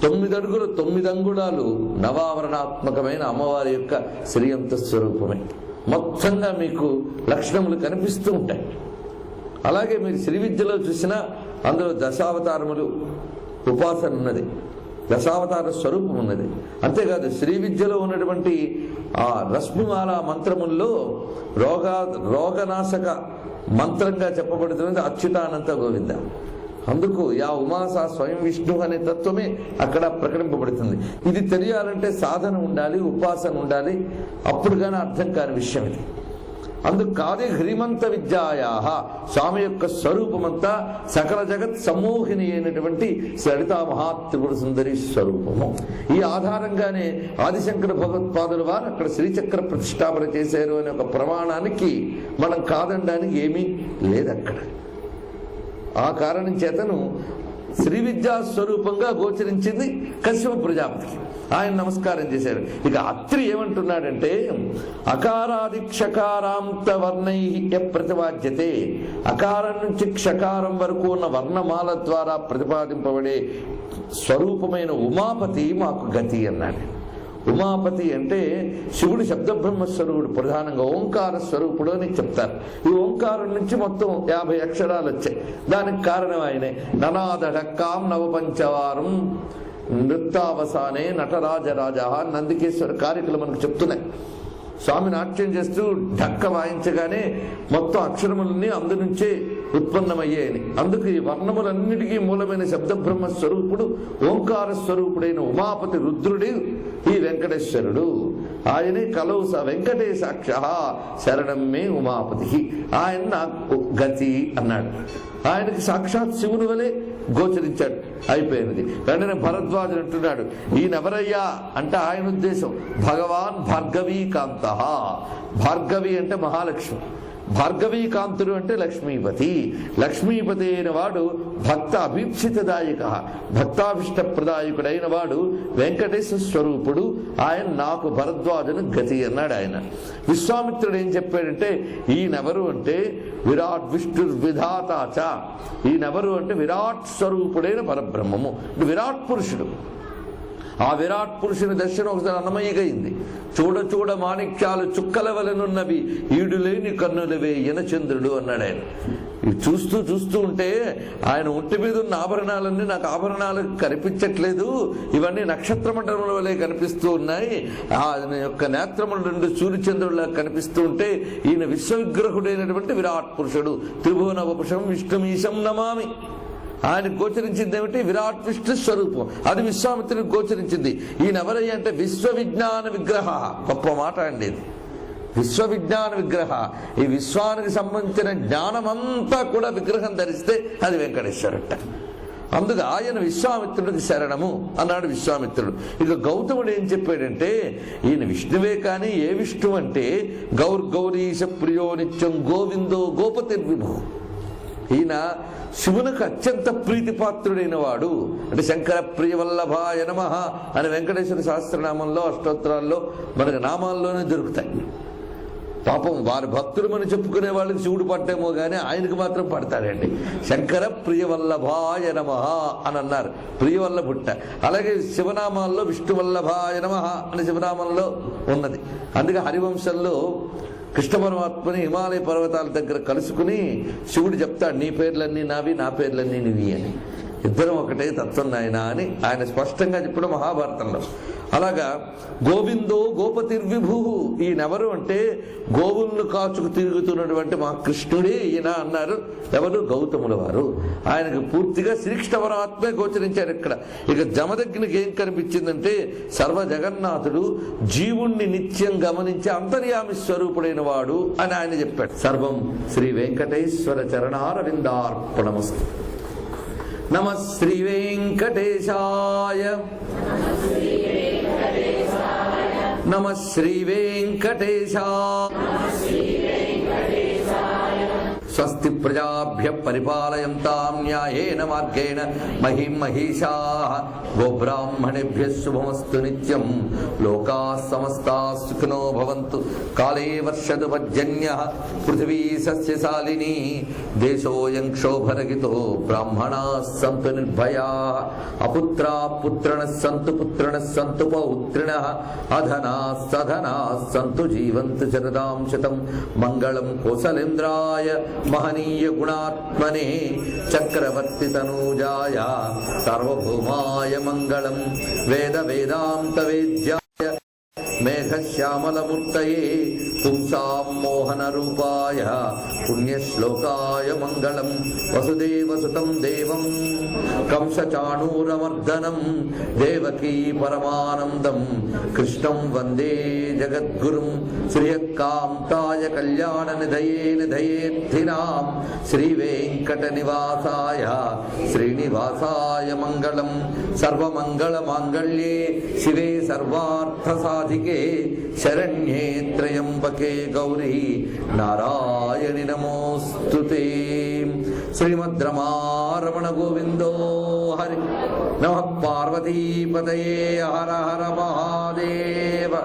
9 అడుగులు 9 అంగుళాలు నవావరణాత్మకమైన అమ్మవారి యొక్క శ్రీయంత స్వరూపమే. మొత్తంగా మీకు లక్షణములు కనిపిస్తూ ఉంటాయి. అలాగే మీరు శ్రీ విద్యలో చూసినా అందులో దశావతారములు ఉపాసన ఉన్నది. దశావతార స్వరూపం ఉన్నది. అంతేకాదు శ్రీ విద్యలో ఉన్నటువంటి ఆ రశ్మిమాల మంత్రముల్లో రోగనాశక మంత్రంగా చెప్పబడుతున్నది అచ్యుతానంత గోవింద. అందుకు యా ఉమాసా స్వయం విష్ణు అనే తత్వమే అక్కడ ప్రకటింపబడుతుంది. ఇది తెలియాలంటే సాధన ఉండాలి, ఉపాసన ఉండాలి, అప్పుడు కానీ అర్థం కాని విషయం ఇది. అందుకు కాదే హ్రీమంత విద్యాయా స్వామి యొక్క స్వరూపమంతా సకల జగత్ సమూహిని అయినటువంటి లలితా మహాత్రిపుర సుందరి స్వరూపము. ఈ ఆధారంగానే ఆదిశంకర భగవత్పాదుల వారు అక్కడ శ్రీచక్ర ప్రతిష్టాపన చేశారు అనే ఒక ప్రమాణానికి మనం కాదనడానికి ఏమీ లేదక్కడ. ఆ కారణం చేతను శ్రీ విద్యా స్వరూపంగా గోచరించింది కశ్యప ప్రజాపతికి. ఆయన నమస్కారం చేశారు. ఇక అత్రి ఏమంటున్నాడంటే అకారాది క్షకారాంత వర్ణై ప్రతిపాద్యతే, అకారం నుంచి క్షకారం వరకు ఉన్న వర్ణమాల ద్వారా ప్రతిపాదింపబడే స్వరూపమైన ఉమాపతి మాకు గతి అన్నాడు. ఉమాపతి అంటే శివుడు శబ్దబ్రహ్మస్వరూపుడు, ప్రధానంగా ఓంకార స్వరూపుడు అని చెప్తారు. ఈ ఓంకారం నుంచి మొత్తం 50 అక్షరాలు వచ్చాయి. దానికి కారణం ఆయనే. ననాదఢక్కాం నవపంచవారం నృత్యావసానే నటరాజరాజ నందికేశ్వర కారికలు మనకు చెప్తున్నాయి. స్వామి నాట్యం చేస్తూ ఢక్క వాయించగానే మొత్తం అక్షరములన్నీ అందు నుంచే ఉత్పన్నమయ్యాయని. అందుకు ఈ వర్ణములన్నిటికీ మూలమైన శబ్దబ్రహ్మ స్వరూపుడు ఓంకార స్వరూపుడైన ఉమాపతి రుద్రుడు ఈ వెంకటేశ్వరుడు. ఆయనే కలౌ స వెంకటేశాక్ష శరణం మే ఉమాపతి, ఆయన నాకు గతి అన్నాడు. ఆయనకి సాక్షాత్ శివుని వలె గోచరించాడు. అయిపోయినది. వెంటనే భరద్వాజుడు అంటున్నాడు, ఈయనెవరయ్యా అంటే ఆయన ఉద్దేశం భగవాన్ భార్గవీకాంత. భార్గవి అంటే మహాలక్ష్మి, భార్గవీకాంతుడు అంటే లక్ష్మీపతి. లక్ష్మీపతి అయిన వాడు భక్త అభీప్సితదాయక, భక్తాభిష్ట ప్రదాయకుడైన వాడు వెంకటేశ్వర స్వరూపుడు. ఆయన నాకు భరద్వాజును గతి అన్నాడు ఆయన. విశ్వామిత్రుడు ఏం చెప్పాడంటే ఈయనెవరు అంటే విరాట్ విష్ణు విధాతాచ, ఈయనెవరు అంటే విరాట్ స్వరూపుడైన పరబ్రహ్మము, విరాట్ పురుషుడు. ఆ విరాట్ పురుషుని దర్శనం ఒకసారి అన్నమయ్యగైంది. చూడ చూడ మాణిక్యాలు చుక్కల వలనున్నవి ఈడులేని కన్నులవే చంద్రుడు అన్నాడు ఆయన. చూస్తూ చూస్తూ ఉంటే ఆయన ఒంటి మీద ఉన్న ఆభరణాలన్నీ నాకు ఆభరణాలు కనిపించట్లేదు, ఇవన్నీ నక్షత్ర మండలం వలె కనిపిస్తూ ఉన్నాయి. ఆయన యొక్క నేత్రములు 2 సూర్యచంద్రులా కనిపిస్తూ ఉంటే ఈయన విశ్వవిగ్రహుడైనటువంటి విరాట్ పురుషుడు. త్రిభువన వపుషం విష్ణుమీశం నమామి. ఆయన గోచరించింది ఏమిటి? విరాట్ విష్ణు స్వరూపం. అది విశ్వామిత్రుడికి గోచరించింది. ఈయన ఎవరయ్య అంటే విశ్వవిజ్ఞాన విగ్రహ. గొప్ప మాట అండి ఇది, విశ్వవిజ్ఞాన విగ్రహ. ఈ విశ్వానికి సంబంధించిన జ్ఞానమంతా కూడా విగ్రహం ధరిస్తే అది వెంకటేశ్వరట. అందుకు ఆయన విశ్వామిత్రుడికి శరణము అన్నాడు విశ్వామిత్రుడు. ఇక గౌతముడు ఏం చెప్పాడంటే ఈయన విష్ణువే కానీ ఏ విష్ణు అంటే గౌరీశ ప్రియో నిత్యం గోవిందో గోపతిర్విభు. ఈయన శివునికి అత్యంత ప్రీతిపాత్రుడైన వాడు. అంటే శంకర ప్రియవల్లభాయ నమః అని వెంకటేశ్వర సహస్రనామంలో అష్టోత్తరాల్లో మనకు నామాల్లోనే దొరుకుతాయి. పాపం వారి భక్తులమని చెప్పుకునే వాళ్ళకి శివుడు పడ్డేమో కానీ ఆయనకు మాత్రం పడతాడండి. శంకర ప్రియవల్లభాయ నమః అని అన్నారు, ప్రియవల్లభుట్ట. అలాగే శివనామాల్లో విష్ణువల్లభాయ నమః అని శివనామంలో ఉన్నది. అందుకే హరివంశంలో కృష్ణ పరమాత్మని హిమాలయ పర్వతాల దగ్గర కలుసుకుని శివుడు చెప్తాడు, నీ పేర్లన్నీ నావి, నా పేర్లన్నీ నీవి అని. ఇద్దరం ఒకటే తత్వం నాయన అని ఆయన స్పష్టంగా చెప్పడం మహాభారతంలో. అలాగా గోవిందో గోపతిర్విభు. ఈయనెవరు అంటే గోవులను కాచుకు తిరుగుతున్నటువంటి మా కృష్ణుడే ఈయన అన్నారు. ఎవరు? గౌతముల వారు. ఆయనకు పూర్తిగా శ్రీకృష్ణ పరమాత్మే గోచరించారు ఇక్కడ. ఇక జమదగ్నికి ఏం కనిపించిందంటే సర్వ జగన్నాథుడు జీవుణ్ణి నిత్యం గమనించే అంతర్యామి స్వరూపుడైన వాడు అని ఆయన చెప్పాడు. సర్వం శ్రీ వెంకటేశ్వర చరణారవిందార్పణమస్తు. నమః శ్రీ వెంకటేశాయ. నమః శ్రీ వెంకటేశాయ. స్వస్తి ప్రజాభ్య పరిపాలయంతాం న్యాయేన మార్గేణ మహిం మహిషాః. గోబ్రాహ్మణేభ్యః శుభమస్తు నిత్యం. లోకాః సమస్తాః సుఖినో భవంతు. కాలే వర్షతు పర్జన్యః. పృథివీ సస్యశాలినీ. దేశోऽयं క్షోభరహితో. బ్రాహ్మణాः సంతు నిర్భయాః. అపుత్రాः పుత్రిణः సంతు పుత్రిణः సంతు పౌత్రిణः. అధనాः సధనాः సంతు జీవంతు శరదాం శతం. మంగళం కోసలేంద్రాయ మహనీయ గుణాత్మనే చక్రవర్తి తనూజాయ సార్వభౌమాయ మంగళం. వేద వేదాంత వేద్యాయ మేఘశ్యామలమూర్తయే పుంసాం మోహన రూపాయ పుణ్యశ్లోకాయ మంగళం. వసుదేవసుతం దేవం కంసచాణూరమర్దనం దేవకీ పరమానందం కృష్ణం వందే జగద్గురుం. శ్రియకాంతాయ కళ్యాణ నిధయే నిధయేర్థినాం శ్రీవేంకట నివాసాయ శ్రీనివాసాయ మంగళం. సర్వమంగళ మాంగళ్యే శివే సర్వార్థ సాధికే శరణ్యే త్రయంబకే గౌరీ నారాయణి నమోస్తుతే. శ్రీమద్రమారమణ గోవిందో హరి. నమః పార్వతీపతయే. హర హర మహాదేవ.